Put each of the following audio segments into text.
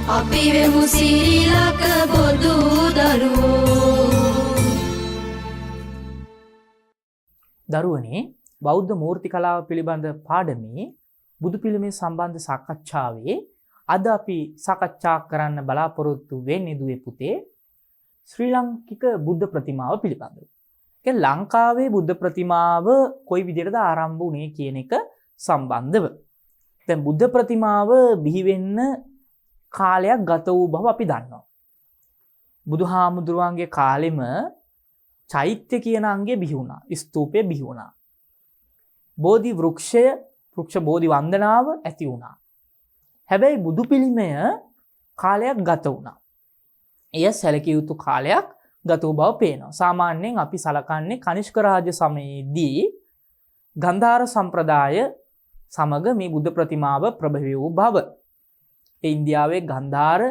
අපි වෙමු සිරිලක බොදු දරුවෝ. දරුවනේ බෞද්ධ මූර්ති කලාව පිළිබඳ පාඩමේ බුදු පිළිමේ සම්බන්ධ සාකච්ඡාවේ අද අපි සාකච්ඡා කරන්න බලාපොරොත්තු වෙන්නේ දුවේ පුතේ ශ්‍රී ලාංකික බුද්ධ ප්‍රතිමාව පිළිබඳව. ඒ ලංකාවේ බුද්ධ ප්‍රතිමාව කොයි විදිහටද ආරම්භ වුනේ කියන එක සම්බන්ධව. දැන් බුද්ධ ප්‍රතිමාව බිහි වෙන්න කාලයක් ගත වූ බව අපි දන්නවා. බුදුහාමුදුරුවන්ගේ කාලෙම චෛත්‍ය කියන අංගය බිහි වුණා. ස්තූපය බිහි වුණා. බෝධි වෘක්ෂ බෝධි වන්දනාව ඇති වුණා. හැබැයි බුදු පිළිමය කාලයක් ගත වුණා. එය සැලකිය යුතු කාලයක් ගත වූ බව පේනවා. සාමාන්‍යයෙන් අපි සලකන්නේ කනිෂ්ක රාජ සමයේදී ගන්ධාර සම්ප්‍රදාය සමග මේ බුද්ධ ප්‍රතිමාව ප්‍රභවී වූ බව. ඒ ඉන්දියාවේ ගන්ධාර,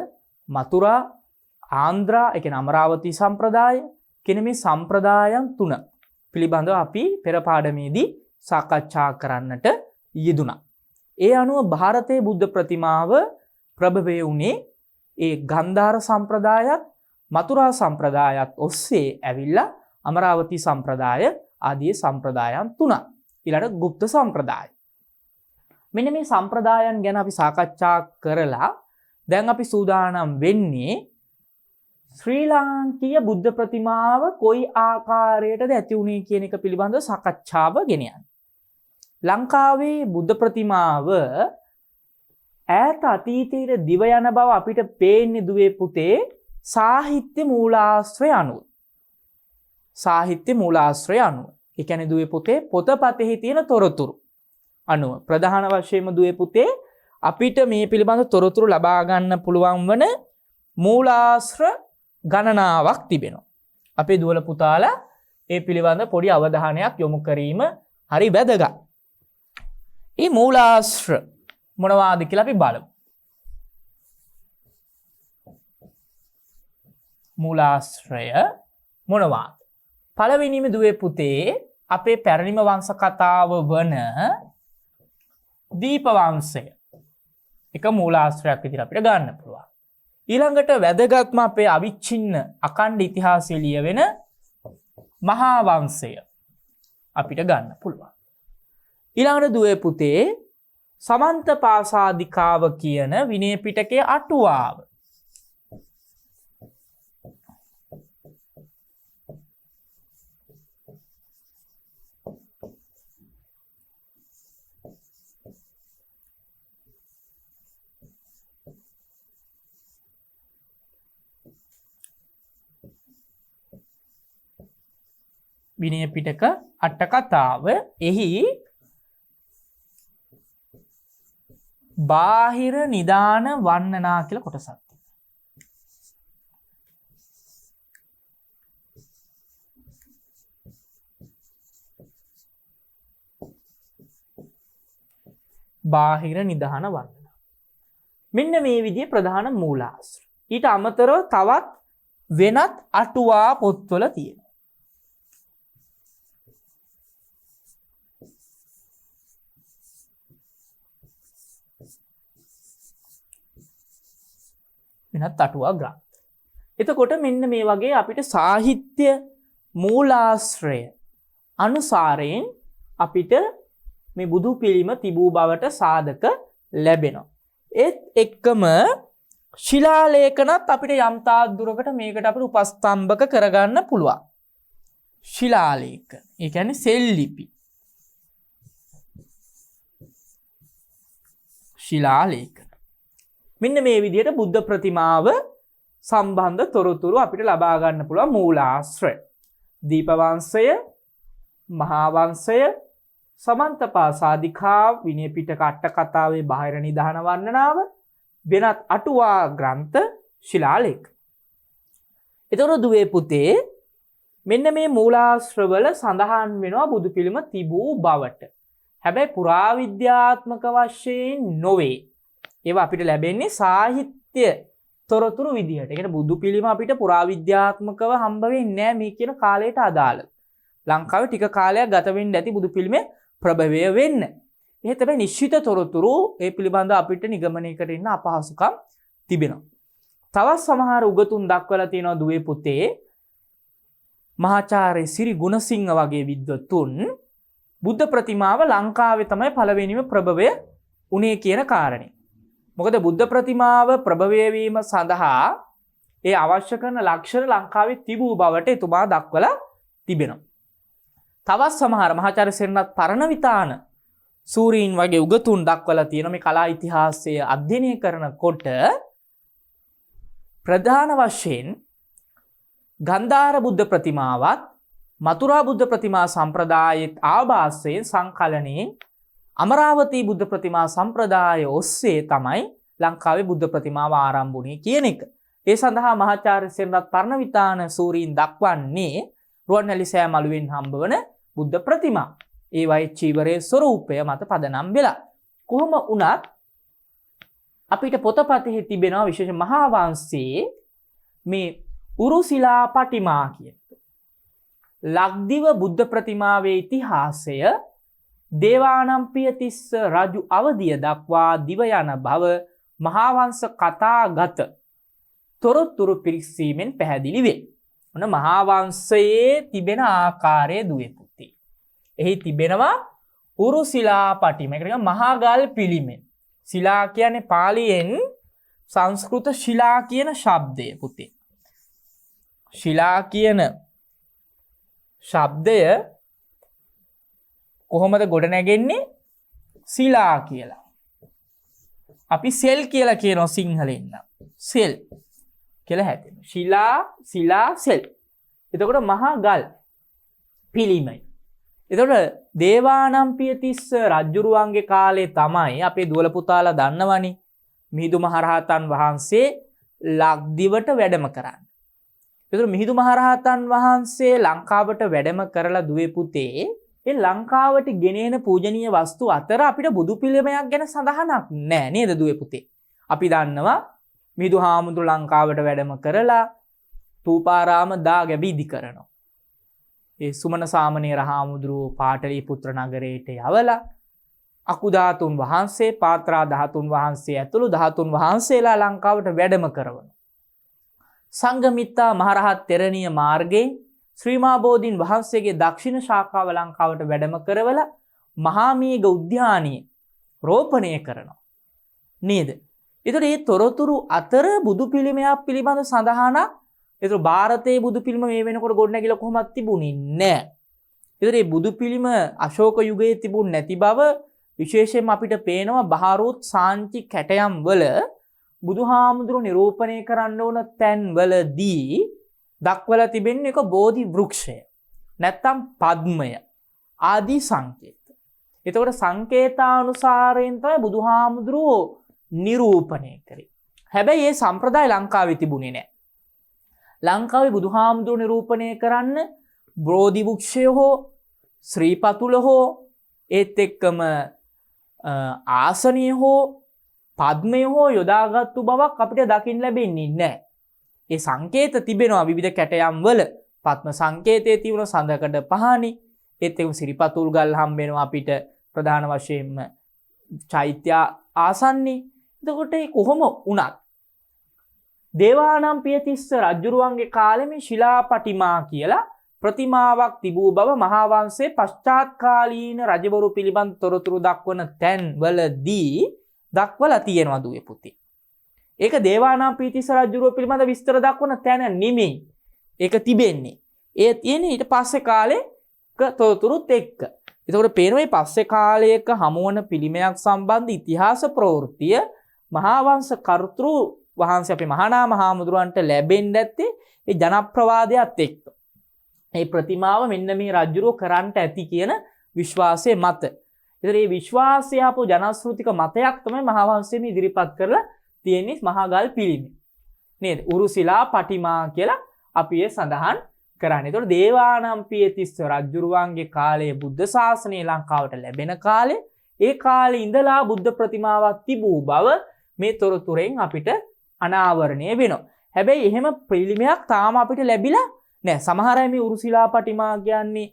මතුරා, ආන්ද්‍රා, ඒ කියන්නේ අමරාවති සම්ප්‍රදාය කියන මේ සම්ප්‍රදායන් තුන පිළිබඳව අපි පෙර පාඩමේදී සාකච්ඡා කරන්නට යෙදුණා. ඒ අනුව ಭಾರತයේ බුද්ධ ප්‍රතිමාව ප්‍රභවී වුණේ ඒ ගන්ධාර සම්ප්‍රදායත් මතුරා සම්ප්‍රදායත් ඔස්සේ ඇවිල්ලා අමරාවති සම්ප්‍රදාය ආදී සම්ප්‍රදායන් තුන. ඊළඟ ගුප්ත සම්ප්‍රදාය. මෙන්න මේ සම්ප්‍රදායන් ගැන අපි සාකච්ඡා කරලා දැන් අපි සූදානම් වෙන්නේ ශ්‍රී ලාංකීය බුද්ධ ප්‍රතිමාව කොයි ආකාරයටද ඇති වුණේ කියන එක පිළිබඳව සාකච්ඡාව ගෙන යන්න. ලංකාවේ බුද්ධ ප්‍රතිමාව ඈත අතීතයේ දිව යන බව අපිට පේන්නේ දුවේ පුතේ සාහිත්‍ය මූලාශ්‍රය අනුව. සාහිත්‍ය මූලාශ්‍රය අනුව. ඒ කියන්නේ දුවේ පුතේ පොතපතෙහි තියෙන තොරතුරු අනුව ප්‍රධාන වශයෙන්ම දුවේ පුතේ අපිට මේ පිළිබඳ තොරතුරු ලබා ගන්න පුළුවන් වන මූලාශ්‍ර ගණනාවක් තිබෙනවා. අපේ දුවල පුතාලා ඒ පිළිබඳ පොඩි අවධානයක් යොමු කිරීම හරි වැදගත්. මේ මූලාශ්‍ර මොනවාද කියලා අපි බලමු. මූලාශ්‍රය මොනවාද? පළවෙනිම දුවේ පුතේ අපේ පැරණිම වංශ කතාව වන දීප වංශය එක මූලාශ්‍රයක් විදිහට අපිට ගන්න පුළුවන්. ඊළඟට වැදගත්ම අපේ අවිච්ඡින්න අඛණ්ඩ ඉතිහාසය ලියවෙන මහා වංශය අපිට ගන්න පුළුවන්. ඊළඟට දුවේ පුතේ සමන්තපාසාදිකාව කියන විනය පිටකයේ අටුවාව. විනය පිටක අට කතාව එහි බාහිර නිදාන වන්නනා කියලා කොටසක් තියෙනවා. බාහිර නිදාන වන්නනා. මෙන්න මේ විදිහේ ප්‍රධාන මූලාශ්‍ර. ඊට අමතරව තවත් වෙනත් අටුවා පොත්වල තියෙනවා. වෙනත් අටුවා ග්‍රන්ථ. එතකොට මෙන්න මේ වගේ අපිට සාහිත්‍ය මූලාශ්‍රය අනුසාරයෙන් අපිට මේ බුදු පිළිම තිබූ බවට සාධක ලැබෙනවා. ඒත් එක්කම ශිලාලේඛනත් අපිට යම් තාක් දුරකට මේකට අපිට උපස්තම්භක කරගන්න පුළුවන්. ශිලාලේඛන. ඒ කියන්නේ සෙල්ලිපි. ශිලාලේඛන. මෙන්න මේ විදිහට බුද්ධ ප්‍රතිමාව සම්බන්ධ තොරතුරු අපිට ලබා ගන්න පුළුවන් මූලාශ්‍රය. දීප වංශය, මහා වංශය, සමන්තපාසාදිකාව, විනය පිටක අට කතාවේ බාහිර නිදාන වර්ණනාව, වෙනත් අටුවා ග්‍රන්ථ, ශිලාලේඛ. එතකොට දුවේ පුතේ මෙන්න මේ මූලාශ්‍රවල සඳහන් වෙනවා බුදු පිළිම තිබූ බවට. හැබැයි පුරාවිද්‍යාත්මක වශයෙන් නොවේ. ඒවා අපිට ලැබෙන්නේ සාහිත්‍ය තොරතුරු විදිහට. ඒ කියන්නේ බුදු පිළිම අපිට පුරාවිද්‍යාත්මකව හම්බ වෙන්නේ නැහැ මේ කියන කාලයට අදාළ. ලංකාවේ ටික කාලයක් ගත වෙන්න ඇති බුදු පිළිමේ ප්‍රභවය වෙන්න. එහෙත් හැබැයි නිශ්චිත තොරතුරු ඒ පිළිබඳව අපිට නිගමනයකට එන්න අපහසුකම් තිබෙනවා. තවත් සමහර උගතුන් දක්වලා තියෙනවා දුවේ පුතේ මහාචාර්ය සිරි ගුණසිංහ වගේ විද්වතුන් බුද්ධ ප්‍රතිමාව ලංකාවේ තමයි පළවෙනිම ප්‍රභවය උනේ කියන කාරණේ. මොකද බුද්ධ ප්‍රතිමාව ප්‍රභවය වීම සඳහා ඒ අවශ්‍ය කරන ලක්ෂණ ලංකාවේ තිබූ බවට එතුමා දක්වලා තිබෙනවා. තවත් සමහර මහාචාර්ය සෙනරත් පරණවිතාන සූරීන් වගේ උගතුන් දක්වලා තියෙන මේ කලා ඉතිහාසය අධ්‍යයනය කරනකොට ප්‍රධාන වශයෙන් ගන්ධාර බුද්ධ ප්‍රතිමාවත් මතුරා බුද්ධ ප්‍රතිමා සම්ප්‍රදායෙත් ආభాසයෙන් සංකලනයෙන් අමරාවතී බුද්ධ ප්‍රතිමා සම්ප්‍රදාය ඔස්සේ තමයි ලංකාවේ බුද්ධ ප්‍රතිමාව ආරම්භ වුණේ කියන එක. ඒ සඳහා මහාචාර්ය සෙනරත් පරණවිතාන සූරීන් දක්වන්නේ රුවන්වැලි සෑ මළුවෙන් හම්බවන බුද්ධ ප්‍රතිමා. ඒවයි චීවරයේ ස්වරූපය මත පදනම් වෙලා. කොහොම වුණත් අපිට පොතපතෙහි තිබෙනවා විශේෂ මහා වංශයේ මේ උරුසිලා පටිමා කියන ලක්දිව බුද්ධ ප්‍රතිමාවේ ඉතිහාසය දේවානම්පියතිස්ස රජු අවදිය දක්වා දිව යන බව මහා වංශ කතාගත තොරතුරු පිරික්සීමෙන් පැහැදිලි වේ. ඔන්න මහා වංශයේ තිබෙන ආකාරය දුවේ පුතේ. එහි තිබෙනවා උරුසිලා පටිම. ඒක නිකන් මහා ගල් පිළිමය. ශිලා කියන්නේ පාලියෙන් සංස්කෘත ශිලා කියන ශබ්දය පුතේ. ශිලා කියන ශබ්දය කොහොමද ගොඩ නැගෙන්නේ? ශිලා කියලා. අපි සෙල් කියලා කියනවා සිංහලෙන් නම්. සෙල් කියලා හැදෙනවා. ශිලා සෙල්. එතකොට මහා ගල් පිළිමය. එතකොට දේවානම්පියතිස්ස රජුරුවන්ගේ කාලේ තමයි අපේ දුවල පුතාලා දන්නවනේ මිහිඳු මහරහතන් වහන්සේ ලක්දිවට වැඩම කරන්නේ. එතකොට මිහිඳු මහරහතන් වහන්සේ ලංකාවට වැඩම කරලා දුවේ පුතේ ඒ ලංකාවට ගෙනෙන පූජනීය වස්තු අතර අපිට බුදු පිළිමයක් ගැන සඳහනක් නැහැ නේද දුවේ පුතේ. අපි දන්නවා මිහිඳු හාමුදුරු ලංකාවට වැඩම කරලා තූපාරාම දාගැබ ඉදි කරනවා. ඒ සුමන සාමණේර හාමුදුරුවෝ පාටලිපුත්‍ර නගරයට යවලා අකුධාතුන් වහන්සේ පාත්‍රා ධාතුන් වහන්සේ ඇතුළු ධාතුන් වහන්සේලා ලංකාවට වැඩම කරවනවා. සංඝමිත්තා මහරහත් තෙරණිය මාර්ගයෙන් ශ්‍රී මහා බෝධීන් වහන්සේගේ දක්ෂිණ ශාඛාව ලංකාවට වැඩම කරවලා මහා මේඝ උද්‍යානයේ රෝපණය කරනවා. නේද? ඒතර මේ තොරතුරු අතර බුදු පිළිමයක් පිළිබඳ සඳහනක් ඒතර ಭಾರತයේ බුදු පිළිම මේ වෙනකොට ගොඩනැගිලා කොහොමද තිබුණේ නැහැ. ඒතර මේ බුදු පිළිම අශෝක යුගයේ තිබුණ නැති බව විශේෂයෙන්ම අපිට පේනවා බහාරෝත් සාංචි කැටයම් වල බුදුහාමුදුරු නිරූපණය කරන්න ඕන තැන්වලදී දක්වලා තිබෙන්නේ එක බෝධි වෘක්ෂය. නැත්තම් පද්මය ආදී සංකේත. එතකොට සංකේතානුසාරයෙන් තමයි බුදුහාමුදුරුවෝ නිරූපණය කරේ. හැබැයි මේ සම්ප්‍රදාය ලංකාවේ තිබුණේ නැහැ. ලංකාවේ බුදුහාමුදුරු නිරූපණය කරන්න බෝධි වෘක්ෂය හෝ ශ්‍රී පතුල හෝ ඒත් එක්කම ආසනය හෝ පද්මය හෝ යොදාගත්තු බවක් අපිට දකින්න ලැබෙන්නේ නැහැ. ඒ සංකේත තිබෙනවා විවිධ කැටයම් වල. පද්ම සංකේතයේ තිබුණ සඳකඩ පහණි ඒත් එක්කම සිරිපතුල් ගල් හම්බ වෙනවා අපිට ප්‍රධාන වශයෙන්ම චෛත්‍ය ආසන්නේ. එතකොට කොහොම වුණත් දේවානම්පියතිස්ස රජුරුවන්ගේ කාලේ මේ ශිලාපටිමා කියලා ප්‍රතිමාවක් තිබූ බව මහා වංශයේ පශ්චාත් කාලීන රජවරු පිළිබඳ තොරතුරු දක්වන තැන්වලදී දක්වලා තියෙනවා දුවේ පුතේ. ඒක දේවානම්පියතිස්ස රජුරුව පිළිබඳ විස්තර දක්වන තැන නෙමෙයි. ඒක තිබෙන්නේ. ඒ තියෙන්නේ ඊට පස්සේ කාලේක තොරතුරුත් එක්ක. ඒතකොට පේනවා මේ පස්සේ කාලයක හමුවන පිළිමයක් සම්බන්ධ ඉතිහාස ප්‍රවෘත්තිය මහා වංශ කර්තෘ වහන්සේ අපේ මහානාම හාමුදුරුවන්ට ලැබෙන්නේ නැත්තේ ඒ ජනප්‍රවාදයට එක්ක. මේ ප්‍රතිමාව මෙන්න මේ රජුරෝ කරන්නට ඇති කියන විශ්වාසය මත. ඒතර මේ විශ්වාසය අපෝ ජනශ්‍රුතික මතයක් තමයි මහා වංශයෙන් ඉදිරිපත් කරලා තියෙන්නේ මහා ගල් පිළිම. නේද? උරුසිලා පටිමා කියලා අපි ඒ සඳහන් කරන්නේ. ඒතර දේවානම්පියතිස්ස රජුරුවන්ගේ කාලයේ බුද්ධ ශාසනය ලංකාවට ලැබෙන කාලේ ඒ කාලේ ඉඳලා බුද්ධ ප්‍රතිමාවක් තිබූ බව මේ තොරතුරෙන් අපිට අනාවරණය වෙනවා. හැබැයි එහෙම පිළිමයක් තාම අපිට ලැබිලා නෑ. සමහර අය මේ උරුසිලා පටිමා කියන්නේ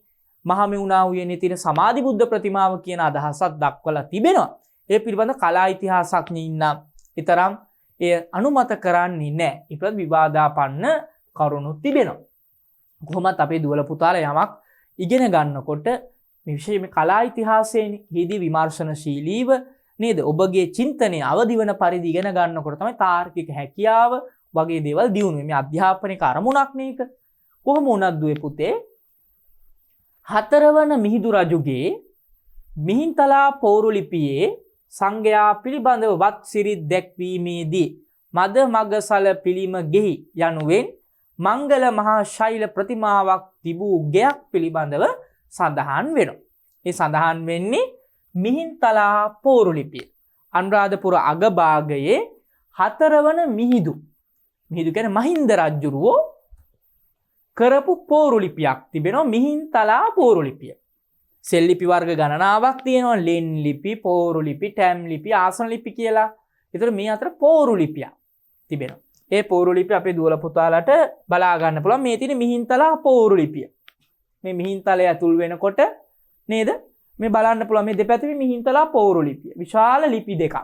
මහමෙවුනා උයනේ තියෙන සමාධි බුද්ධ ප්‍රතිමාව කියන අදහසක් දක්වලා තිබෙනවා. ඒ පිළිබඳ කලා ඉතිහාසඥයින් නම් ඊතරම් එය අනුමත කරන්නේ නැහැ. ඊපත් විවාදාපන්න කරුණු තිබෙනවා. කොහොමත් අපේ දුවල පුතාලා යමක් ඉගෙන ගන්නකොට මේ විශේෂයෙන්ම කලා ඉතිහාසයේදී හිදී විමර්ශනශීලීව නේද? ඔබගේ චින්තනය අවදි වන පරිදි ඉගෙන ගන්නකොට තමයි තාර්කික හැකියාව වගේ දේවල් දියුණු වෙන්නේ. මේ අධ්‍යාපනික අරමුණක් නේක. කොහොම වුණත් දුවේ පුතේ හතරවන මිහිඳු රජුගේ මිහින්තලා පෝරු ලිපියේ සංඝයා පිළිබඳව වත් සිරිත් දැක්වීමේදී මද මගසල පිළිම ගෙහි යනුවෙන් මංගල මහා ශෛල ප්‍රතිමාවක් තිබූ ගෙයක් පිළිබඳව සඳහන් වෙනවා. ඒ සඳහන් වෙන්නේ මිහින්තලා පෝරු ලිපිය. අනුරාධපුර අගභාගයේ හතරවන මිහිඳු කියන්නේ මහින්ද රජුරෝ කරපු පෝරු ලිපියක් තිබෙනවා මිහින්තලා පෝරු ලිපිය. සෙල් ලිපි වර්ග ගණනාවක් තියෙනවා. ලෙන් ලිපි, පෝරු ලිපි, ටැම් ලිපි, ආසන ලිපි කියලා. ඒතර මේ අතර පෝරු ලිපියක් තිබෙනවා. ඒ පෝරු ලිපි අපේ දුවල පුතාලට බලා ගන්න පුළුවන්. මේ තියෙන මිහින්තලා පෝරු ලිපිය. මේ මිහින්තලය ඇතුල් වෙනකොට නේද? මේ බලන්න පුළුවන් මේ දෙපැත්තේ මිහින්තලා පෝරු ලිපිය. විශාල ලිපි දෙකක්.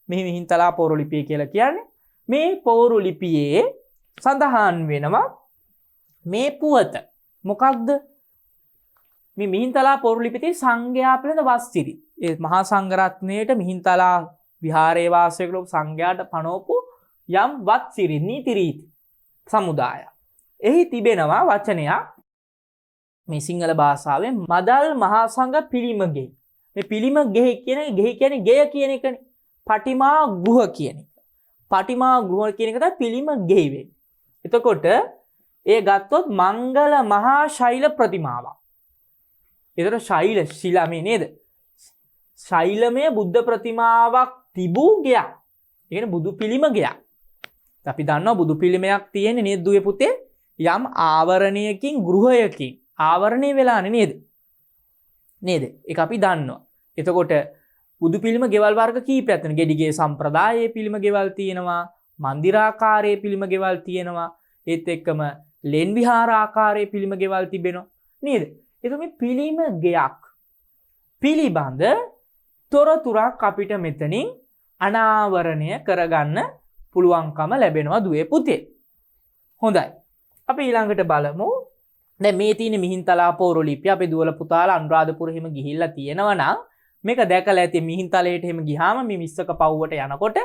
මේ මිහින්තලා පෝරු ලිපිය කියලා කියන්නේ මේ පෝරු ලිපියේ සඳහන් වෙනවා මේ පුවත. මොකක්ද? මේ මිහින්තලා පෝරු ලිපියේ සංඝයා පිළිබඳ වස්සිරි. ඒ මහා සංඝරත්නයේට මිහින්තලා විහාරයේ වාසය කරපු සංඝයාට පනවපු යම් වත්සිරි නීති රීති සමුදාය. එහි තිබෙනවා වචනයක් මේ සිංහල භාෂාවෙන් මදල් මහා සංඝ පිළිමගෙයි. මේ පිළිමගෙයි කියන්නේ ගෙය කියන එකනේ. පටිමා ගෘහ කියන එක. පටිමා ගෘහ කියන එක තමයි පිළිමගෙයි වෙන්නේ. එතකොට ඒ ගත්තොත් මංගල මහා ශෛල ප්‍රතිමාවක්. ඒතර ශෛල ශිලාමේ නේද? ශෛලමය බුද්ධ ප්‍රතිමාවක් තිබූ ගෙයක්. ඒ කියන්නේ බුදු පිළිම ගෙයක්. අපි දන්නවා බුදු පිළිමයක් තියෙන්නේ නේද දුවේ පුතේ? යම් ආවරණයකින් ගෘහයකින් ආවරණය වෙලානේ නේද? නේද? ඒක අපි දන්නවා. එතකොට බුදු පිළිම ගෙවල් වර්ග කීපයක් තියෙනවා. ගෙඩිගේ සම්ප්‍රදායේ පිළිම ගෙවල් තියෙනවා, මන්දිරාකාරයේ පිළිම ගෙවල් තියෙනවා. ඒත් එක්කම ලෙන් විහාරාකාරයේ පිළිම ගෙවල් තිබෙනවා. නේද? එතකොට මේ පිළිම ගෙයක් පිළිබඳ තොරතුරක් අපිට මෙතනින් අනාවරණය කරගන්න පුළුවන්කම ලැබෙනවා දුවේ පුතේ. හොඳයි. අපි ඊළඟට බලමු. දැන් මේ තියෙන මිහින්තලා පෝරු ලිපිය අපේ දුවල පුතාලා අනුරාධපුර හිම ගිහිල්ලා තියෙනවා නම් මේක දැකලා ඇති මිහින්තලයට හිම ගියාම මේ මිස්සක පවුවට යනකොට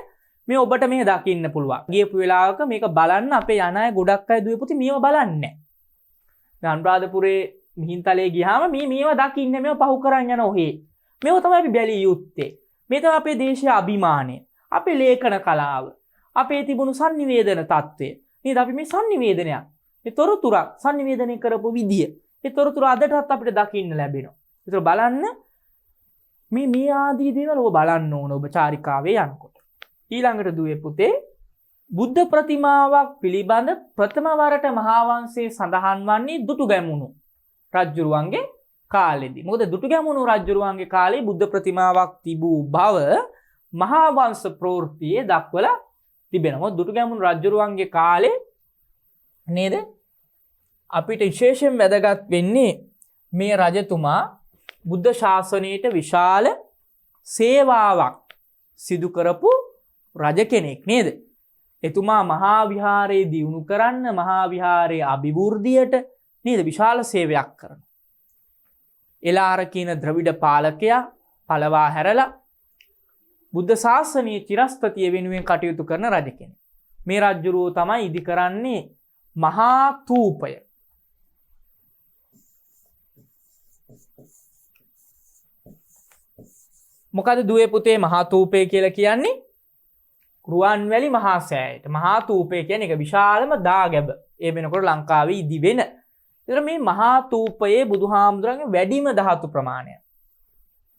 මේ ඔබට මේ දකින්න පුළුවන්. ගියපු වෙලාවක මේක බලන්න අපේ යන අය ගොඩක් අය දුවේ පුතේ මේව බලන්නේ නැහැ. දැන් අනුරාධපුරේ මිහින්තලේ ගියාම මේව දකින්නේ මේව පහු කරන් යන ඔහේ. මේව තමයි අපි බැලිය යුත්තේ. මේ තමයි අපේ දේශීය අභිමානය. අපේ ලේඛන කලාව. අපේ තිබුණු sannivedana තත්ත්වය. නේද? අපි මේ sannivedanaya මේ තොරතුරක් sannivedanaya කරපු විදිය. ඒ තොරතුර අදටත් අපිට දකින්න ලැබෙනවා. ඒතර බලන්න මේ ආදී දේවල් ඔබ බලන්න ඕන ඔබ චාරිකාවේ යනකොට. ඊළඟට දුවේ පුතේ බුද්ධ ප්‍රතිමාවක් පිළිබඳ ප්‍රථම වරට මහා වංශයේ සඳහන් වන්නේ දුටුගැමුණු රජුරුවන්ගේ කාලෙදී. මොකද දුටුගැමුණු රජුරුවන්ගේ කාලේ බුද්ධ ප්‍රතිමාවක් තිබූ බව මහා වංශ ප්‍රවෘත්තියේ දක්වලා තිබෙනවා. දුටුගැමුණු රජුරුවන්ගේ කාලේ නේද? අපිට විශේෂයෙන් වැදගත් වෙන්නේ මේ රජතුමා බුද්ධ ශාසනයට විශාල සේවාවක් සිදු කරපු රජ කෙනෙක් නේද? එතුමා මහා විහාරයේ දියුණු කරන්න, මහා විහාරයේ අභිවෘද්ධියට නේද විශාල සේවයක් කරනවා. එලාර කියන ද්‍රවිඩ පාලකයා පළවා හැරලා බුද්ධ ශාසනයේ චිරස්ථිතිය වෙනුවෙන් කටයුතු කරන රජ කෙනෙක්. මේ රජුරෝ තමයි ඉදි කරන්නේ මහා තූපය. මොකද දුවේ පුතේ මහා තූපය කියලා කියන්නේ? රුවන්වැලි මහා සෑයට. මහා තූපය කියන්නේ ඒක විශාලම දාගැබ. ඒ වෙනකොට ලංකාවේ ඉදි වෙන. ඒතර මේ මහා තූපයේ බුදුහාමුදුරන්ගේ වැඩිම ධාතු ප්‍රමාණය.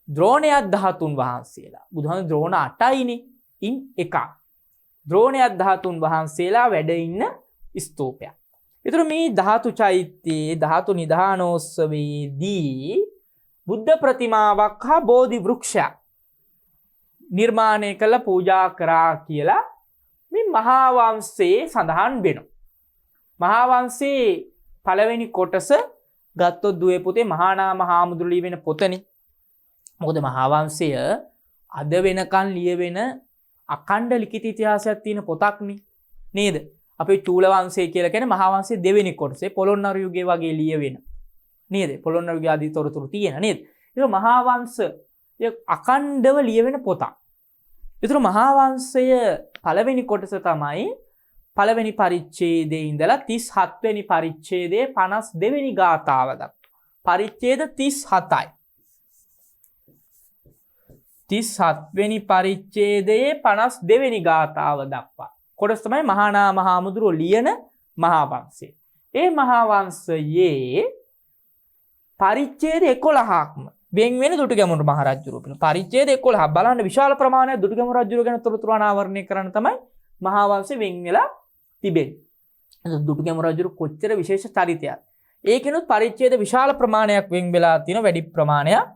ද්‍රෝණයක් 13 වහන්සේලා. බුදුහාමුදුරන් ද්‍රෝණ 8යිනේ. ඉන් එකක්. ද්‍රෝණයක් 13 වහන්සේලා වැඩ ඉන්න ස්තූපයක්. ඒතර මේ ධාතු චෛත්‍යයේ ධාතු නිධානෝත්සවයේදී බුද්ධ ප්‍රතිමාවක් හා බෝධි වෘක්ෂයක් නිර්මාණය කළ පූජා කරා කියලා මේ මහා වංශයේ සඳහන් වෙනවා. මහා වංශයේ පළවෙනි කොටස ගත්තොත් දුවේ පුතේ මහා නාම හාමුදුරුවෝ ලියවෙන පොතනේ. මොකද මහා වංශය අද වෙනකන් ලියවෙන අඛණ්ඩ ලිඛිත ඉතිහාසයක් තියෙන පොතක්නේ නේද? අපේ චූල වංශය කියලා කියන්නේ මහා වංශයේ දෙවෙනි කොටසේ පොළොන්නරු යුගයේ වගේ ලියවෙන නේද? පොළොන්නරු යුගයේ ආදී තොරතුරු තියෙන නේද? ඒක මහා වංශය අඛණ්ඩව ලියවෙන පොතක්. ඒතර මහා වංශය පළවෙනි කොටස තමයි පළවෙනි පරිච්ඡේදයේ ඉඳලා 37 වෙනි පරිච්ඡේදයේ 52 වෙනි ගාථාව දක්වා. පරිච්ඡේද 37යි. 37 වෙනි පරිච්ඡේදයේ 52 වෙනි ගාථාව දක්වා. කොටස තමයි මහා නා මහමුදුරෝ ලියන මහා වංශය. ඒ මහා වංශයේ පරිච්ඡේද 11ක්ම වෙන වෙන දුටුගැමුණු මහ රජුරුව පිළිබඳ පරිච්ඡේද 11ක් බලන්න විශාල ප්‍රමාණයක් දුටුගැමුණු රජුරුව ගැන තොරතුරු අනාවරණය කරන්න තමයි මහා වංශය වෙන් වෙලා තිබෙන්නේ. දුටුගැමුණු රජුරුව කොච්චර විශේෂ චරිතයක්. ඒකිනුත් පරිච්ඡේද විශාල ප්‍රමාණයක් වෙන් වෙලා තියෙන වැඩි ප්‍රමාණයක්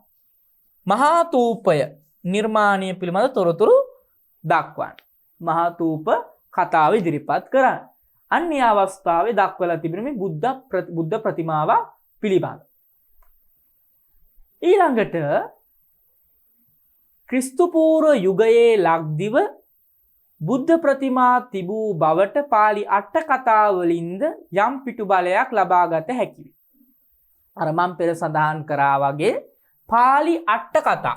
මහා තූපය නිර්මාණය පිළිබඳ තොරතුරු දක්වන්න. මහා තූප කතාව ඉදිරිපත් කරන්න. අන්‍ය අවස්ථාවේ දක්වලා තිබෙන මේ බුද්ධ ප්‍රතිමාව පිළිබඳ. ඊළඟට ක්‍රිස්තු පූර්ව යුගයේ ලක්දිව බුද්ධ ප්‍රතිමා තිබූ බවට පාලි අට කතාවලින්ද යම් පිටු බලයක් ලබාගත හැකි වේ. අර මම පෙර සඳහන් කරා වගේ පාලි අට කතා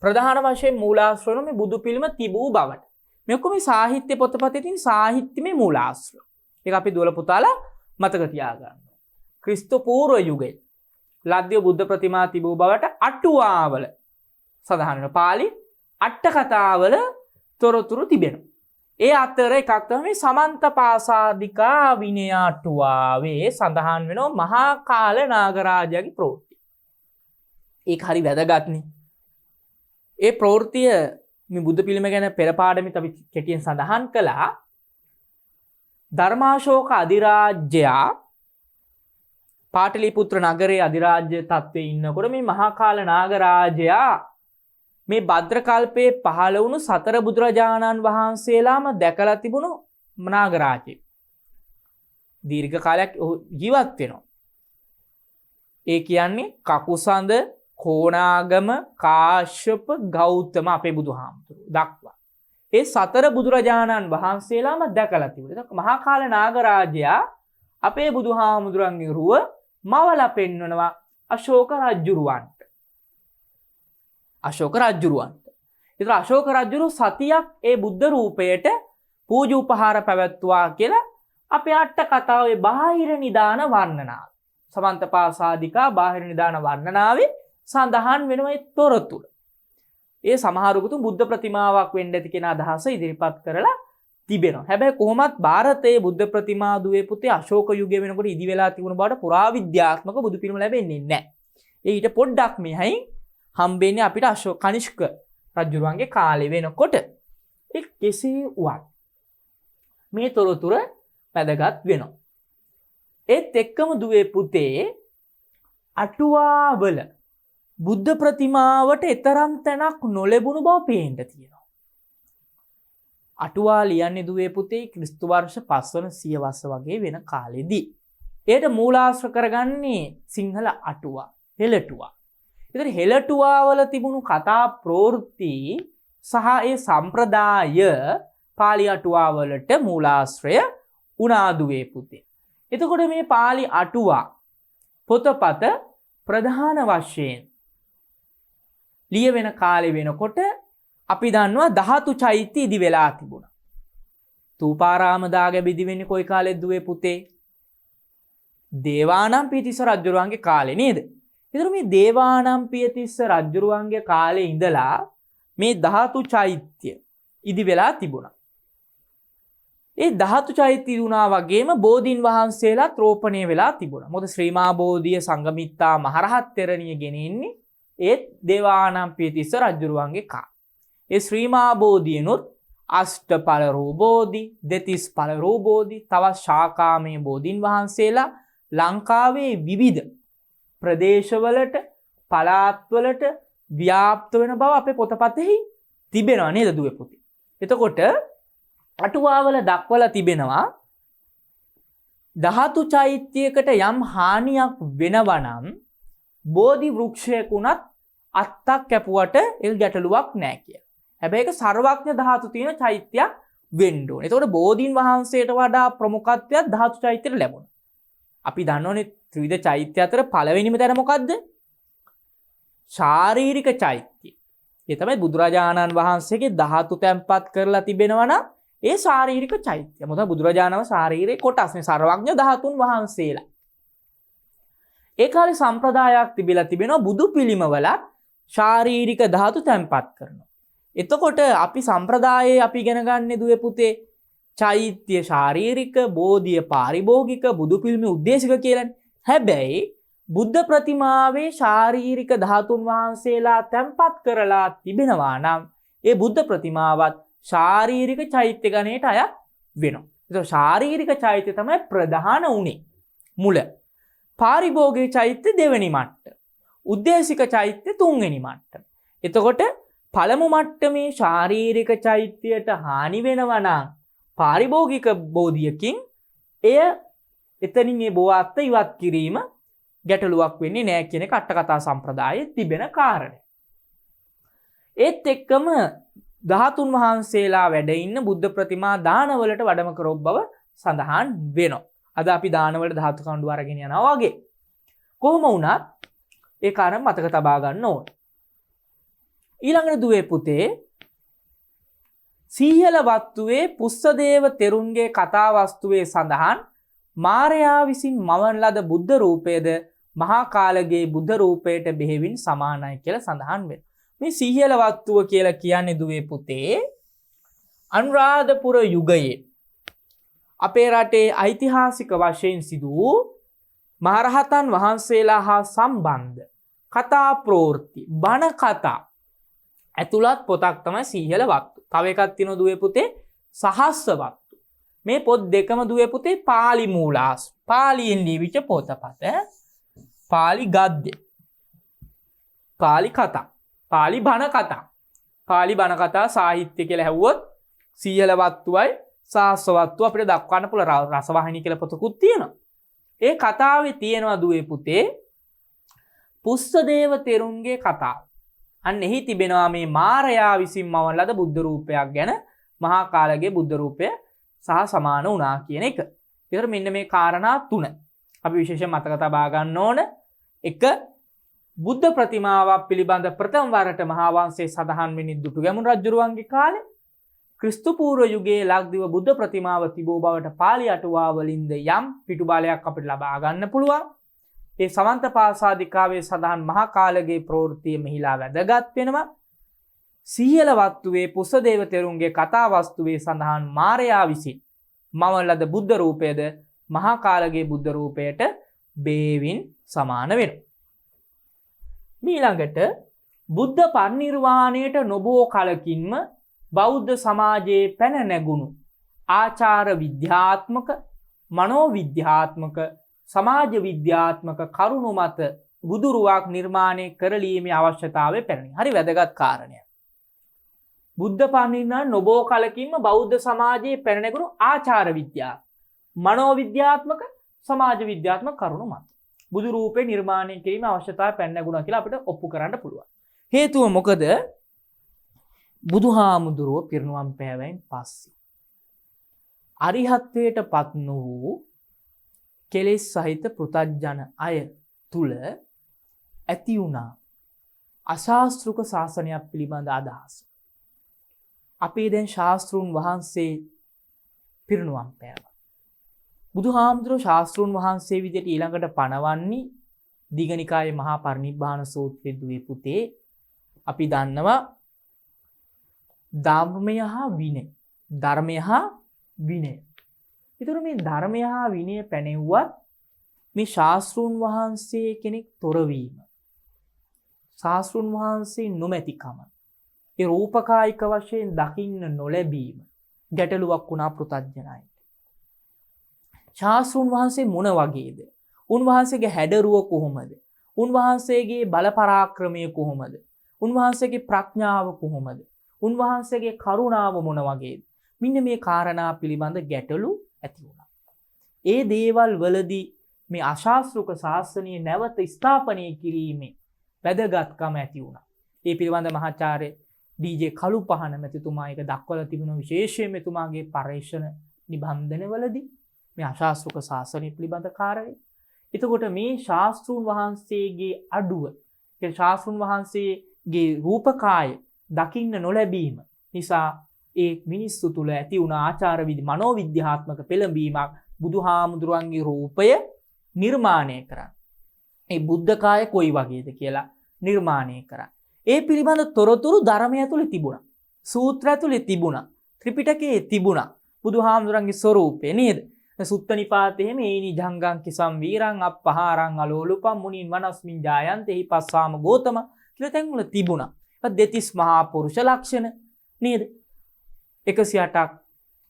ප්‍රධාන වශයෙන් මූලාශ්‍රවල මේ බුදු පිළිම තිබූ බවට. මේක මේ සාහිත්‍ය පොතපතේ තියෙන සාහිත්‍යමය මූලාශ්‍රය. ඒක අපි දුවල පුතාලා මතක තියාගන්න. ක්‍රිස්තු පූර්ව යුගයේ ලක්දිව බුද්ධ ප්‍රතිමා තිබූ බවට අටුවාවල සඳහන් වෙන පාලි අට කතාවල තොරතුරු තිබෙනවා. ඒ අතර එකක් තමයි සමන්තපාසාදිකා විනය අටුවාවේ සඳහන් වෙනවා මහා කාල නාගරාජයාගේ ප්‍රවෘත්ති. ඒක හරි වැදගත්නේ. ඒ ප්‍රවෘත්තිය මේ බුද්ධ පිළිම ගැන පෙර පාඩමෙත් අපි කෙටියෙන් සඳහන් කළා. ධර්මාශෝක අධිරාජ්‍යයා පාටලිපුත්‍ර නගරයේ අධිරාජ්‍ය තත්ත්වයේ ඉන්නකොට මේ මහා කාල නාගරාජයා මේ භද්‍ර කල්පයේ පහළ වුණු සතර බුදුරජාණන් වහන්සේලාම දැකලා තිබුණු නාගරාජයෙක්. දීර්ඝ කාලයක් ජීවත් වෙනවා. ඒ කියන්නේ කකුසඳ, කෝණාගම, කාශ්‍යප, ගෞතම අපේ බුදුහාමුදුරුවෝ දක්වා. ඒ සතර බුදුරජාණන් වහන්සේලාම දැකලා තිබුණා. මහා කාල නාගරාජයා අපේ බුදුහාමුදුරන්ගේ රුව මවලා පෙන්වනවා අශෝක රජුරවන්ට. අශෝක රජුරවන්ට. ඒතර අශෝක රජුරු සතියක් ඒ බුද්ධ රූපයට පූජා උපහාර පැවැත්වුවා කියලා අපේ අට කතාවේ බාහිර නිදාන වර්ණනාව. සමන්තපාසාදිකා බාහිර නිදාන වර්ණනාවේ සඳහන් වෙනවා ඒ තොරතුරු. ඒ සමහරුකුතු බුද්ධ ප්‍රතිමාවක් වෙන්න ඇති කියන අදහස ඉදිරිපත් කරලා තිබෙනවා. හැබැයි කොහොමත් ಭಾರತයේ බුද්ධ ප්‍රතිමා දුවේ පුතේ අශෝක යුගය වෙනකොට ඉදි වෙලා තිබුණ බවට පුරාවිද්‍යාත්මක බුදු පිළිම ලැබෙන්නේ නැහැ. ඒ ඊට පොඩ්ඩක් මෙහයි හම්බෙන්නේ අපිට අශෝක කනිෂ්ක රජුරුවන්ගේ කාලේ වෙනකොට. ඒ කෙසේ වුවත් මේ තොරතුර වැදගත් වෙනවා. ඒත් එක්කම දුවේ පුතේ අටුවාවල බුද්ධ ප්‍රතිමාවට එතරම් තැනක් නොලැබුණු බව පේන්න තියෙනවා. අටුවා ලියන්නේ දුවේ පුතේ ක්‍රිස්තු වර්ෂ 5 වන සියවස වගේ වෙන කාලෙදී. ඒකට මූලාශ්‍ර කරගන්නේ සිංහල අටුවා, හෙළටුවා. ඒතර හෙළටුවා වල තිබුණු කතා ප්‍රවෘත්ති සහ ඒ සම්ප්‍රදාය පාලි අටුවා වලට මූලාශ්‍රය වුණා දුවේ පුතේ. එතකොට මේ පාලි අටුවා පොතපත ප්‍රධාන වශයෙන් ලියවෙන කාලේ වෙනකොට අපි දන්නවා ධාතු චෛත්‍ය ඉදි වෙලා තිබුණා. තූපාරාම දාගැබ ඉදි වෙන්නේ කොයි කාලෙද දුවේ පුතේ? දේවානම්පියතිස්ස රජුරුවන්ගේ කාලේ නේද? ඒතර මේ දේවානම්පියතිස්ස රජුරුවන්ගේ කාලේ ඉඳලා මේ ධාතු චෛත්‍ය ඉදි වෙලා තිබුණා. ඒ ධාතු චෛත්‍ය වුණා වගේම බෝධීන් වහන්සේලා ත්‍රෝපණය වෙලා තිබුණා. මොකද ශ්‍රී මහා බෝධිය සංගමිත්තා මහරහත් තෙරණිය ගෙනෙන්නේ ඒත් දේවානම්පියතිස්ස රජුරුවන්ගේ කාලේ. ඒ ශ්‍රී මහා බෝධියනොත් අෂ්ටඵල රූප බෝධි, දෙතිස් ඵල රූප බෝධි, තවත් ශාකාමය බෝධීන් වහන්සේලා ලංකාවේ විවිධ ප්‍රදේශවලට, පළාත්වලට ව්‍යාප්ත වෙන බව අපේ පොතපතෙහි තිබෙනවා නේද දුවේ පුතේ? එතකොට අටුවාවල දක්වලා තිබෙනවා ධාතු චෛත්‍යයකට යම් හානියක් වෙනවා නම් බෝධි වෘක්ෂයක උනත් අත්තක් කැපුවට ඒ ගැටලුවක් නැහැ කියලා. හැබැයි ඒක සර්වඥ ධාතු තියෙන චෛත්‍යයක් වෙන්න ඕනේ. එතකොට බෝධීන් වහන්සේට වඩා ප්‍රමුඛත්වයක් ධාතු චෛත්‍යයට ලැබුණා. අපි දන්නෝනේ ත්‍රිවිධ චෛත්‍ය අතර පළවෙනිම තැන මොකද්ද? ශාරීරික චෛත්‍ය. ඒ තමයි බුදුරජාණන් වහන්සේගේ ධාතු තැන්පත් කරලා තිබෙනවා නම් ඒ ශාරීරික චෛත්‍ය. මොකද බුදුරජාණන් ශාරීරික කොටස් මේ සර්වඥ ධාතුන් වහන්සේලා. ඒ කාලේ සම්ප්‍රදායක් තිබිලා තිබෙනවා බුදු පිළිමවල ශාරීරික ධාතු තැන්පත් කරනවා. එතකොට අපි සම්ප්‍රදායේ අපි ඉගෙන ගන්න දුවේ පුතේ චෛත්‍ය ශාරීරික, බෝධිය පාරිභෝගික, බුදු පිළිම උද්දේශික කියලානේ. හැබැයි බුද්ධ ප්‍රතිමාවේ ශාරීරික ධාතුන් වහන්සේලා තැන්පත් කරලා තිබෙනවා නම් ඒ බුද්ධ ප්‍රතිමාවත් ශාරීරික චෛත්‍ය ගණයට අයත් වෙනවා. ඒක ශාරීරික චෛත්‍ය තමයි ප්‍රධාන උනේ මුල. පාරිභෝගික චෛත්‍ය දෙවෙනි මට්ටම. උද්දේශික චෛත්‍ය තුන්වෙනි මට්ටම. එතකොට පළමු මට්ටමේ ශාරීරික චෛත්‍යයට හානි වෙනවා නම් පාරිභෝගික බෝධියකින් එය එතනින් ඒ බෝවත්ත ඉවත් කිරීම ගැටලුවක් වෙන්නේ නැහැ කියන එක අට කතා සම්ප්‍රදායේ තිබෙන කාරණය. ඒත් එක්කම ධාතුන් වහන්සේලා වැඩ ඉන්න බුද්ධ ප්‍රතිමා දානවලට වැඩම කරොබ් බව සඳහන් වෙනවා. අද අපි දානවලට ධාතු කණ්ඩු අරගෙන යනවා වගේ. කොහොම වුණත් ඒ කාරණා මතක තබා ගන්න ඕන. ඊළඟට දුවේ පුතේ සීහල වත්තුවේ පුස්සදේව තෙරුන්ගේ කතා වස්තුවේ සඳහන් මාරයා විසින් මවන ලද බුද්ධ රූපයේද මහා කාලගේ බුද්ධ රූපයට බෙහෙවින් සමානයි කියලා සඳහන් වෙනවා. මේ සීහල වත්තුව කියලා කියන්නේ දුවේ පුතේ අනුරාධපුර යුගයේ අපේ රටේ ඓතිහාසික වශයෙන් සිදු වූ මහරහතන් වහන්සේලා හා සම්බන්ධ කතා ප්‍රවෘත්ති බණ කතා ඇතුළත් පොතක් තමයි සීහල වත්තු. තව එකක් තියෙනවා දුවේ පුතේ සහස්ස වත්තු. මේ පොත් දෙකම දුවේ පුතේ පාලි මූලාස්. පාලියෙන් ලියවිච්ච පොතපත. පාලි ගද්‍ය. පාලි කතා. පාලි බණ කතා. පාලි බණ කතා සාහිත්‍ය කියලා හැවුවොත් සීහල වත්තුවයි සහස්ස වත්තුව අපිට දක්වන්න පුළුවන් රසවාහිනී කියලා පොතකුත් තියෙනවා. ඒ කතාවේ තියෙනවා දුවේ පුතේ පුස්සදේව තෙරුන්ගේ කතාව. අන්න එහි තිබෙනවා මේ මාරයා විසින් මවන ලද බුද්ධ රූපයක් ගැන මහා කාලගේ බුද්ධ රූපය සහ සමාන වුණා කියන එක. ඒතර මෙන්න මේ කාරණා තුන අපි විශේෂයෙන් මතක තබා ගන්න ඕන. එක බුද්ධ ප්‍රතිමාවක් පිළිබඳ ප්‍රථම වරට මහා වංශයේ සඳහන් වෙන්නේ දුටුගැමුණු රජුරුවන්ගේ කාලේ. ක්‍රිස්තු පූර්ව යුගයේ ලක්දිව බුද්ධ ප්‍රතිමාව තිබූ බවට පාලි අටුවා වලින්ද යම් පිටුබලයක් අපිට ලබා ගන්න පුළුවන්. ඒ සමන්ත පාසාදිකාවේ සඳහන් මහා කාලගේ ප්‍රවෘත්තිය මෙහිලා වැදගත් වෙනවා. සීහල වත්තුවේ පුස්සදේව තෙරුන්ගේ කතා වස්තුවේ සඳහන් මාරයා විසින් මවන ලද බුද්ධ රූපයද මහා කාලගේ බුද්ධ රූපයට බේවින් සමාන වෙනවා. ඊළඟට බුද්ධ පරිනිර්වාණයට නොබෝ කලකින්ම බෞද්ධ සමාජයේ පැන නැගුණු ආචාර විද්‍යාත්මක, මනෝ විද්‍යාත්මක, සමාජ විද්‍යාත්මක කරුණු මත බුදුරුවක් නිර්මාණය කරලීමේ අවශ්‍යතාවය පැනනි. හරි වැදගත් කාරණයක්. බුද්ධ පරිනිර්වාණ නොබෝ කලකින්ම බෞද්ධ සමාජයේ පැන නැගුණු ආචාර විද්‍යා, මනෝ විද්‍යාත්මක, සමාජ විද්‍යාත්මක කරුණු මත බුදු රූපේ නිර්මාණය කිරීමේ අවශ්‍යතාවය පැන නැගුණා කියලා අපිට ඔප්පු කරන්න පුළුවන්. හේතුව මොකද? බුදුහාමුදුරුව පිරිනුවම් පෑවයින් පස්සේ අරිහත්ත්වයට පත් වූ කෙලෙස් සහිත පෘථග්ජන අය තුල ඇති වුණා අශාස්ත්‍රුක ශාසනයක් පිළිබඳ අදහස. අපේ දැන් ශාස්ත්‍රුන් වහන්සේ පිරිනුවම් පෑවා. බුදුහාමුදුරුව ශාස්ත්‍රුන් වහන්සේ විදිහට ඊළඟට පණවන්නේ දීඝනිකායේ මහා පරිනිබ්බාන සූත්‍රයේ දුවේ පුතේ අපි දන්නවා ධර්මය හා විනය. ධර්මය හා විනය. ඒතර මේ ධර්මය හා විනය පැනෙව්වත් මේ ශාස්ත්‍රුන් වහන්සේ කෙනෙක් තොරවීම. ශාස්ත්‍රුන් වහන්සේ නොමැතිකම. ඒ රූපකායික වශයෙන් දකින්න නොලැබීම ගැටලුවක් වුණා පෘථග්ජනයිට. ශාස්ත්‍රුන් වහන්සේ මොන වගේද? උන්වහන්සේගේ හැඩරුව කොහොමද? උන්වහන්සේගේ බල පරාක්‍රමය කොහොමද? උන්වහන්සේගේ ප්‍රඥාව කොහොමද? උන්වහන්සේගේ කරුණාව මොන වගේද? මෙන්න මේ කාරණා පිළිබඳ ගැටලු ඇති වුණා. ඒ දේවල් වලදී මේ අශාස්ත්‍රුක ශාසනය නැවත ස්ථාපනය කිරීමේ වැදගත්කම ඇති වුණා. ඒ පිළිබඳ මහාචාර්ය ඩීජේ කළුපහන මැතිතුමා ඒක දක්වලා තිබුණ විශේෂයෙන් මෙතුමාගේ පර්යේෂණ නිබන්ධනවලදී මේ අශාස්ත්‍රික ශාසනය පිළිබඳ කාරණේ. එතකොට මේ ශාස්ත්‍රූන් වහන්සේගේ අඩුව, ඒ ශාස්ත්‍රූන් වහන්සේගේ රූපකාය දකින්න නොලැබීම නිසා ඒ මිනිස්සු තුළ ඇති වුණ ආචාර විදි මනෝවිද්‍යාත්මක පෙළඹීමක් බුදුහාමුදුරුවන්ගේ රූපය නිර්මාණය කරන්න. ඒ බුද්ධකාය කොයි වගේද කියලා නිර්මාණය කරන්න. ඒ පිළිබඳ තොරතුරු ධර්මය ඇතුලේ තිබුණා. සූත්‍ර ඇතුලේ තිබුණා. ත්‍රිපිටකයේ තිබුණා. බුදුහාමුදුරන්ගේ ස්වરૂපය නේද? සුත්ත නිපාතේ එහෙම ඒනි ජංගං කිසම් වීරං අප්පහාරං අලෝලුපම් මුනින් වනස්මින් ජායන්තේහි පස්සාම ගෝතම කියලා තැන් වල තිබුණා. දෙතිස් මහා පුරුෂ ලක්ෂණ නේද? 108ක්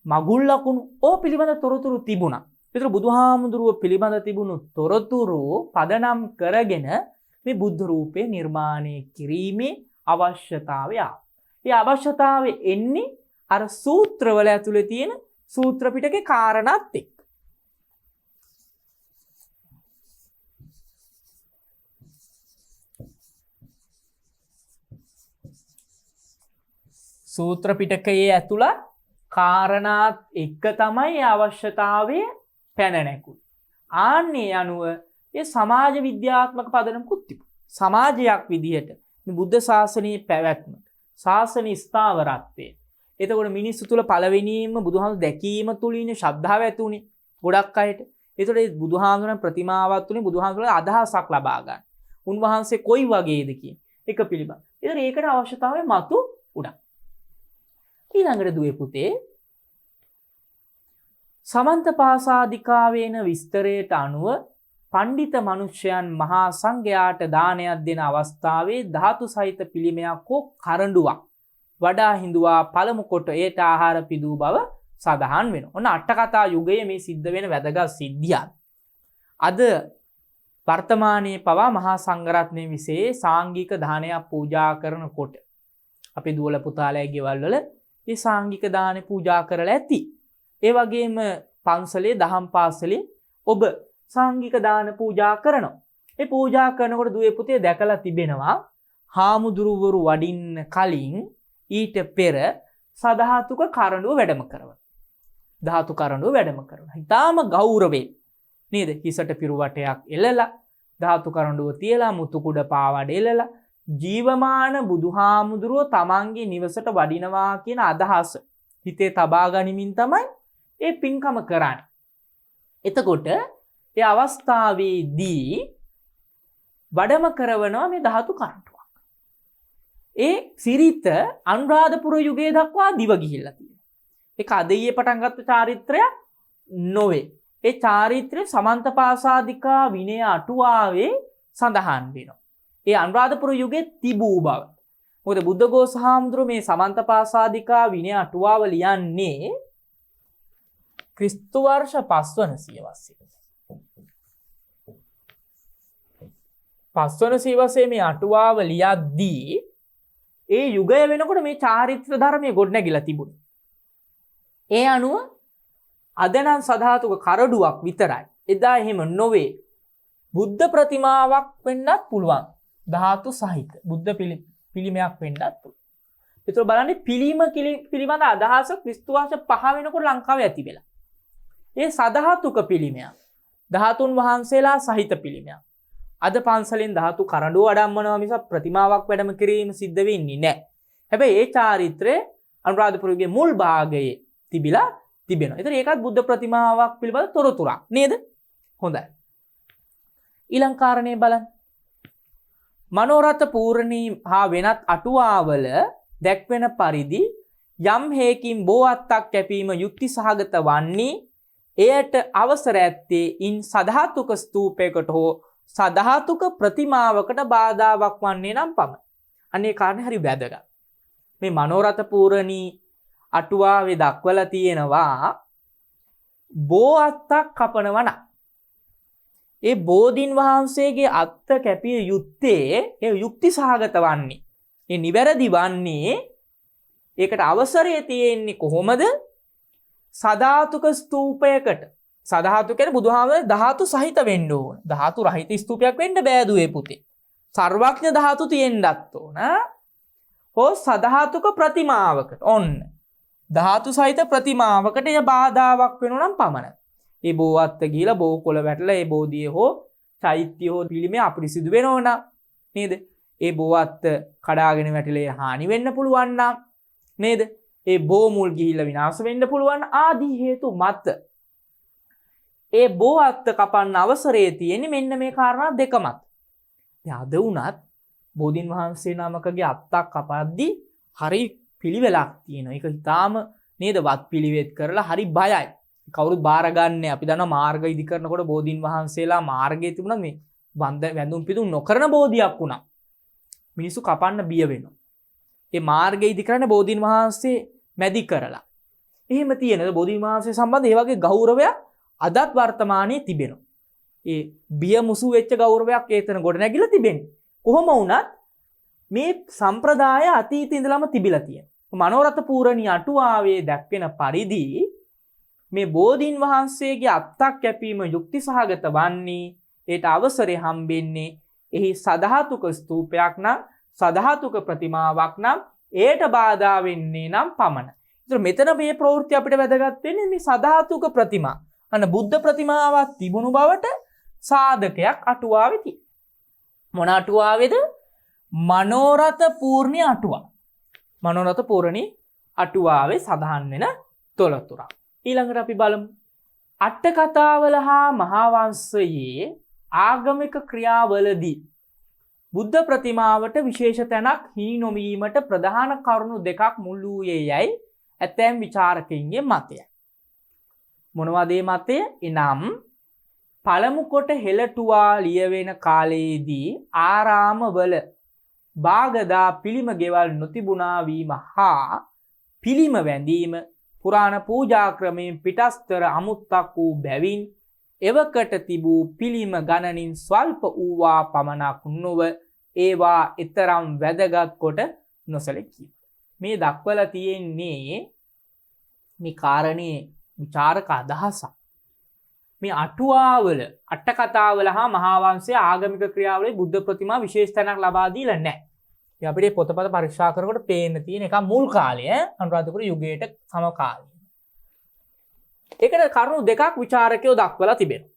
මගුල් ලකුණු ඕ පිළිබඳ තොරතුරු තිබුණා. ඒතර බුදුහාමුදුරුව පිළිබඳ තිබුණු තොරතුරු පදනම් කරගෙන මේ බුද්ධ රූපේ නිර්මාණය කිරීමේ අවශ්‍යතාවය. ඒ අවශ්‍යතාවය එන්නේ අර සූත්‍රවල ඇතුලේ තියෙන සූත්‍ර පිටකේ කාරණාත් එක්ක. සූත්‍ර පිටකයේ ඇතුළත් කාරණාත් එක්ක තමයි අවශ්‍යතාවය පැන නැගුණේ. ආන්නේ අනුව ඒ සමාජ විද්‍යාත්මක පදනමකුත් තිබුණා. සමාජයක් විදිහට මේ බුද්ධ ශාසනයේ පැවැත්ම, ශාසන ස්ථාවරත්වය. එතකොට මිනිස්සු තුළ පළවෙනියෙන්ම බුදුහාමුදුරු දැකීම තුලින් ශ්‍රද්ධාව ඇති උනේ ගොඩක් අයට. ඒතකොට මේ බුදුහාමුදුරන් ප්‍රතිමාවක් තුලින් බුදුහාමුදුරගේ අදහසක් ලබා ගන්න. උන්වහන්සේ කොයි වගේද කියන එක පිළිබඳ. ඒකට අවශ්‍යතාවය මතු උනා. ඊළඟට දුවේ පුතේ සමන්තපාසාදිකාවේන විස්තරයට අනුව පණ්ඩිත මනුෂ්‍යයන් මහා සංඝයාට දානයක් දෙන අවස්ථාවේ ධාතු සහිත පිළිමයක් හෝ කරඬුවක් වඩා හිඳුවා පළමු කොට ඒට ආහාර පිදූ බව සඳහන් වෙනවා. ඔන්න අට කතා යුගයේ මේ සිද්ධ වෙන වැදගත් සිද්ධියක්. අද වර්තමානයේ පවා මහා සංඝරත්නයේ විසේ සාංගික දානයක් පූජා කරනකොට අපේ දුවල පුතාලගේ ගෙවල් වල මේ සාංගික දානේ පූජා කරලා ඇති. ඒ වගේම පන්සලේ දහම් පාසලේ ඔබ සාංගික දාන පූජා කරනවා. ඒ පූජා කරනකොට දුවේ පුතේ දැකලා තිබෙනවා හාමුදුරුවරු වඩින්න කලින් ඊට පෙර සදාතුක කරඬුව වැඩම කරනවා. ධාතු කරඬුව වැඩම කරනවා. ඊටාම ගෞරවයෙන් නේද? හිසට පිරුවටයක් එළලා ධාතු කරඬුව තියලා මුතු කුඩ පාවඩ එළලා ජීවමාන බුදුහාමුදුරුව තමන්ගේ නිවසට වඩිනවා කියන අදහස හිතේ තබා ගනිමින් තමයි ඒ පින්කම කරන්නේ. එතකොට ඒ අවස්ථාවේදී වඩම කරනවා මේ ධාතු කරඬුවක්. ඒ සිරිත අනුරාධපුර යුගයේ දක්වා දිව ගිහිල්ලා තියෙනවා. ඒක අද ඊයේ පටන් ගත්ත චාරිත්‍රයක් නොවේ. ඒ චාරිත්‍රය සමන්තපාසාදිකා විනය අටුවාවේ සඳහන් වෙනවා. ඒ අනුරාධපුර යුගයේ තිබූ බව. මොකද බුද්ධඝෝෂ හාමුදුරුවෝ මේ සමන්තපාසාදිකා විනය අටුවාව ලියන්නේ ක්‍රිස්තු වර්ෂ 5 වන සියවසේ. 5 වන සියවසේ මේ අටුවාව ලියද්දී ඒ යුගය වෙනකොට මේ චාරිත්‍ර ධර්මයේ ගොඩනැගිලා තිබුණා. ඒ අනුව අද නම් සදාතුක කරඬුවක් විතරයි. එදා එහෙම නොවේ. බුද්ධ ප්‍රතිමාවක් වෙන්නත් පුළුවන්. ධාතු සහිත බුද්ධ පිළිමයක් වෙන්නත් පුළුවන්. ඒතර බලන්න පිළිමද අදහස ක්‍රිස්තු වර්ෂ 5 වෙනකොට ලංකාවේ ඇති වෙලා. ඒ සදාතුක පිළිමයක්. ධාතුන් වහන්සේලා සහිත පිළිමයක්. අද පන්සලෙන් ධාතු කරඬුව වඩම්මනවා මිසක් ප්‍රතිමාවක් වැඩම කිරීම සිද්ධ වෙන්නේ නැහැ. හැබැයි ඒ චාරිත්‍රය අනුරාධපුරයේ මුල් භාගයේ තිබිලා තිබෙනවා. ඒතර ඒකත් බුද්ධ ප්‍රතිමාවක් පිළිබඳ තොරතුරක් නේද? හොඳයි. ඊළඟ කාරණේ බලන්න. මනෝරත පූර්ණී හා වෙනත් අටුවාවල දැක්වෙන පරිදි යම් හේකින් බෝ අත්තක් කැපීම යුක්ති සහගත වන්නේ එයට අවසර ඇත්තේ ඉන් සධාතුක ස්තූපයකට හෝ සධාතුක ප්‍රතිමාවකට බාධාවක් වන්නේ නම් පමණයි. අනේ කාරණේ හරි වැදගත්. මේ මනෝරත පූර්ණී අටුවාවේ දක්වලා තියෙනවා බෝ අත්තක් කපනවා නම් ඒ බෝධින් වහන්සේගේ අත්ත කැපිය යුත්තේ ඒ යුක්ති සහගත වන්නේ. ඒ නිවැරදි වන්නේ ඒකට අවසරය තියෙන්නේ කොහොමද? සධාතුක ස්තූපයකට. සධාතු කියන්නේ බුදුහාමරේ ධාතු සහිත වෙන්න ඕන. ධාතු රහිත ස්තූපයක් වෙන්න බෑ දුවේ පුතේ. සර්වඥ ධාතු තියෙන්නත් ඕන. හෝ සධාතුක ප්‍රතිමාවකට ඔන්න ධාතු සහිත ප්‍රතිමාවකට එය බාධාවක් වෙනවා නම් පමණයි. ඒ බෝවත්ත ගිහිලා බෝ කොළ වැටලා ඒ බෝධිය හෝ චෛත්‍ය හෝ පිළිමය අපිරිසිදු වෙනවා නම් නේද? ඒ බෝවත්ත කඩාගෙන වැටිලා හානි වෙන්න පුළුවන් නම් නේද? ඒ බෝ මුල් ගිහිල්ලා විනාශ වෙන්න පුළුවන් ආදී හේතු මත ඒ බෝවත්ත කපන්න අවසරයේ තියෙන්නේ මෙන්න මේ කාරණා දෙකමත්. දැන් අද වුණත් බෝධින් වහන්සේ නමකගේ අත්තක් කපද්දී හරි පිළිවෙලක් තියෙනවා. ඒක හිතාම නේද වත් පිළිවෙත් කරලා හරි බයයි. කවුරුත් බාරගන්නේ අපි දන්නවා මාර්ග ඉදි කරනකොට බෝධින් වහන්සේලා මාර්ගයේ තිබුණා මේ වැඳුම් පිදුම් නොකරන බෝධියක් වුණා. මිනිස්සු කපන්න බිය වෙනවා. ඒ මාර්ගය ඉදි කරන්නේ බෝධින් වහන්සේ මැදි කරලා. එහෙම තියෙනද බෝධින් වහන්සේ සම්බන්ධ ඒ වගේ ගෞරවයක් අදත් වර්තමානයේ තිබෙනවා. ඒ බිය මුසු වෙච්ච ගෞරවයක් ඒතන ගොඩ නැගිලා තිබෙන්නේ. කොහොම වුණත් මේ සම්ප්‍රදාය අතීතේ ඉඳලම තිබිලා තියෙනවා. මනෝරත පූරණී අටුවාවේ දැක්වෙන පරිදි මේ බෝධින් වහන්සේගේ අත්තක් කැපීම යුක්ති සහගත වන්නේ ඒට අවසරය හම්බෙන්නේ එහි සධාතුක ස්තූපයක් නම් සධාතුක ප්‍රතිමාවක් නම් ඒට බාධා වෙන්නේ නම් පමණයි. ඒතර මෙතන මේ ප්‍රවෘත්ති අපිට වැදගත් වෙන්නේ මේ සධාතුක ප්‍රතිමා. අන්න බුද්ධ ප්‍රතිමාවක් තිබුණු බවට සාධකයක් අටුවාවේ තියෙනවා. මොන අටුවාවේද? මනෝරත පූර්ණී අටුවා. මනෝරත පූර්ණී අටුවාවේ සඳහන් වෙන තොරතුරක්. ඊළඟට අපි බලමු. අට කතාවල හා මහාවංශයේ ආගමික ක්‍රියාවලදී බුද්ධ ප්‍රතිමාවට විශේෂ තැනක් හිමි නොවීමට ප්‍රධාන කරුණු දෙකක් මුල් වූයේ යයි ඇතැම් විචාරකයින්ගේ මතයයි. මොනවද මේ මතය? එනම් පළමු කොට හෙළටුවා ලියවෙන කාලයේදී ආරාමවල බාගදා පිළිම ගෙවල් නොතිබුණා වීම හා පිළිම වැඳීම පුරාණ පූජා ක්‍රමයෙන් පිටස්තර අමුත්තක් වූ බැවින් එවකට තිබූ පිළිම ගණනින් ස්වල්ප වූවා පමණක් නොව ඒවා ඊතරම් වැදගත් කොට නොසලකී. මේ දක්වලා තියෙන්නේ මේ කාරණේ විචාරක අදහසක්. මේ අටුවාවල අට කතාවල හා මහාවංශයේ ආගමික ක්‍රියාවලදී බුද්ධ ප්‍රතිමා විශේෂ තැනක් ලබා දීලා නැහැ. ඒ අපිට පොතපත පරීක්ෂා කරනකොට පේන්න තියෙන එක මුල් කාලය අනුරාධපුර යුගයට සමකාලීන. ඒකට කරුණු දෙකක් විචාරකයෝ දක්වලා තිබෙනවා.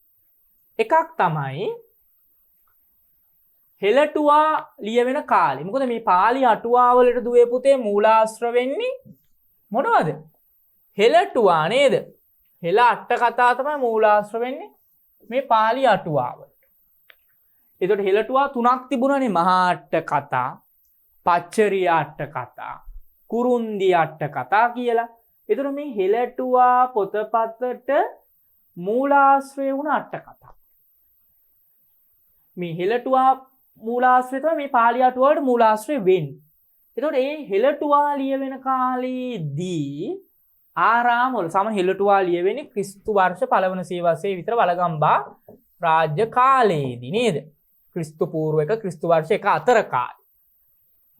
එකක් තමයි හෙළටුවා ලියවෙන කාලේ. මොකද මේ පාලි අටුවාවලට දුවේ පුතේ මූලාශ්‍ර වෙන්නේ මොනවද? හෙළටුවා නේද? හෙළ අට කතා තමයි මූලාශ්‍ර වෙන්නේ මේ පාලි අටුවාවලට. ඒකට හෙළටුවා තුනක් තිබුණානේ. මහා අට කතා, පච්චරිය අට කතා, කුරුන්දි අට කතා කියලා. ඒතර මේ හෙළටුවා පොතපතට මූලාශ්‍රය වුණ අට කතා. මේ හෙළටුවා මූලාශ්‍රය තමයි මේ පාලි අටුවාවට මූලාශ්‍රය වෙන්නේ. ඒතකොට මේ හෙළටුවා ලියවෙන කාලේදී ආරාමවල සම හෙළටුවා ලියවෙන්නේ ක්‍රිස්තු වර්ෂ පළවන සියවසේ විතර වලගම්බා රාජ්‍ය කාලයේදී නේද? ක්‍රිස්තු පූර්ව එක ක්‍රිස්තු වර්ෂ එක අතර කාලේ.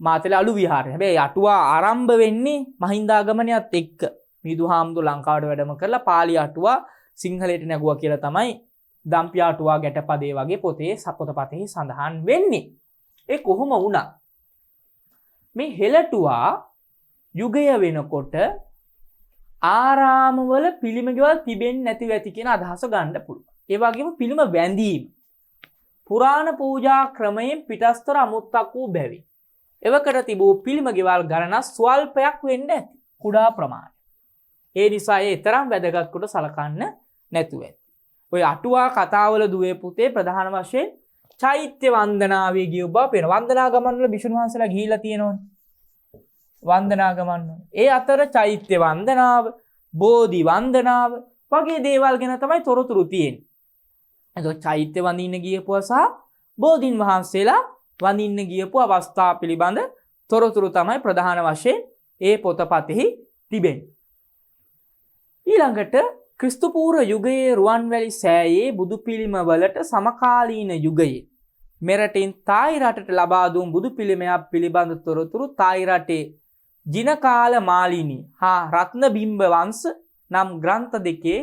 මාතලේ අලු විහාරය. හැබැයි අටුවා ආරම්භ වෙන්නේ මහින්දාගමනයත් එක්ක. මිදුහාමුදුර ලංකාවට වැඩම කරලා පාලි අටුවා සිංහලයට නැගුවා කියලා තමයි දම්පිය අටුවා ගැටපදේ වගේ පොතපතෙහි සඳහන් වෙන්නේ. ඒ කොහොම වුණත් මේ හෙළටුවා යුගය වෙනකොට ආරාමවල පිළිම ගෙවල් තිබෙන්නේ නැතිව ඇති කියන අදහස ගන්න පුළුවන්. ඒ වගේම පිළිම වැඳීම පුරාණ පූජා ක්‍රමයෙන් පිටස්තර අමුත්තක් වූ බැවින් එවකට තිබූ පිළිම ගෙවල් ගණන ස්වල්පයක් වෙන්න ඇති. කුඩා ප්‍රමාණය. ඒ නිසා ඒ තරම් වැදගත් කොට සලකන්න නැතුව ඇති. ඔය අටුවා කතාවල දුවේ පුතේ ප්‍රධාන වශයෙන් චෛත්‍ය වන්දනාවේ ගිය බව පේන. වන්දනා ගමන් වල බිෂුන් වහන්සේලා ගිහිලා තියෙනවනේ. වන්දනා ගමන් වල. ඒ අතර චෛත්‍ය වන්දනාව, බෝධි වන්දනාව වගේ දේවල් ගැන තමයි තොරතුරු තියෙන්නේ. එතකොට චෛත්‍ය වඳින්න ගියපුවා සහ බෝධින් වහන්සේලා වඳින්න ගියපු අවස්ථා පිළිබඳ තොරතුරු තමයි ප්‍රධාන වශයෙන් ඒ පොතපතෙහි තිබෙන්නේ. ඊළඟට ක්‍රිස්තු පූර්ව යුගයේ රුවන්වැලි සෑයේ බුදු පිළිම වලට සමකාලීන යුගයේ මෙරටින් තායි රටට ලබා දුන් බුදු පිළිමයක් පිළිබඳ තොරතුරු තායි රටේ ජිනකාල මාලිනී හා රත්නබිම්බ වංශ නම් ග්‍රන්ථ දෙකේ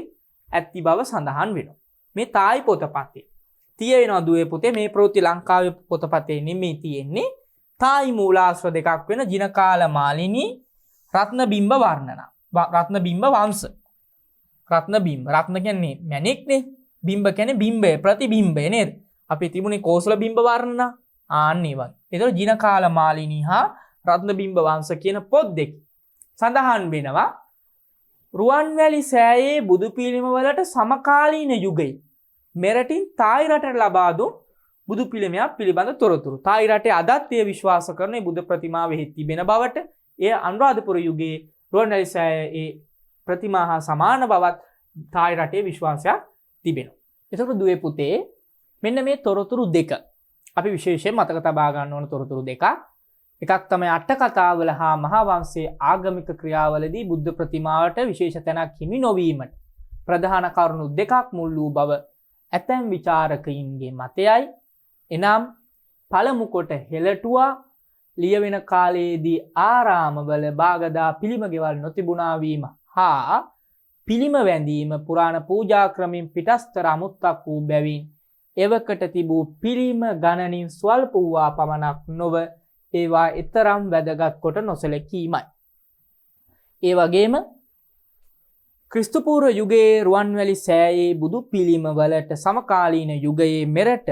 ඇති බව සඳහන් වෙනවා. මේ තායි පොතපතේ තියෙනවා දුවේ පුතේ. මේ ප්‍රවෘත්ති ලංකාවේ පොතපතේ නෙමෙයි තියෙන්නේ. තායි මූලාශ්‍ර දෙකක් වෙන ජිනකාල මාලිනී රත්න බිම්බ වර්ණනා. රත්න බිම්බ වංශ. රත්න බිම්බ. රත්න කියන්නේ මැණික්නේ. බිම්බ කියන්නේ බිම්බය, ප්‍රතිබිම්බය නේද? අපි තිබුණේ කෝසල බිම්බ වර්ණනා. ආන්න ඒ වගේ. ඒතකොට ජිනකාල මාලිනී හා රත්න බිම්බ වංශ කියන පොත් දෙක සඳහන් වෙනවා රුවන්වැලි සෑයේ බුදු පිළිම වලට සමකාලීන යුගයේ මෙරටින් තායි රටට ලබා දුන් බුදු පිළිමයක් පිළිබඳ තොරතුරු. තායි රටේ අදත් එය විශ්වාස කරන මේ බුදු ප්‍රතිමාවෙහි තිබෙන බවට, එය අනුරාධපුර යුගයේ රුවන්වැලි සෑයේ ප්‍රතිමා හා සමාන බවත් තායි රටේ විශ්වාසයක් තිබෙනවා. එතකොට දුවේ පුතේ මෙන්න මේ තොරතුරු දෙක අපි විශේෂයෙන් මතක තබා ගන්න ඕන තොරතුරු දෙකක්. එකක් තමයි අට කතාවල හා මහා වංශයේ ආගමික ක්‍රියාවලදී බුද්ධ ප්‍රතිමාවට විශේෂ තැනක් හිමි නොවීමට ප්‍රධාන කරුණු දෙකක් මුල් වූ බව ඇතැම් විචාරකයින්ගේ මතයයි. එනම් පළමු කොට හෙළටුවා ලියවෙන කාලයේදී ආරාමවල බාගදා පිළිම ගෙවල් නොතිබුණා වීම හා පිළිම වැඳීම පුරාණ පූජා ක්‍රමෙන් පිටස්තර අමුත්තක් වූ බැවින් එවකට තිබූ පිළිම ගණනින් ස්වල්ප වූවා පමණක් නොව ඒවා එතරම් වැදගත් කොට නොසැලකීමයි. ඒ වගේම ක්‍රිස්තු පූර්ව යුගයේ රුවන්වැලි සෑයේ බුදු පිළිම වලට සමකාලීන යුගයේ මෙරට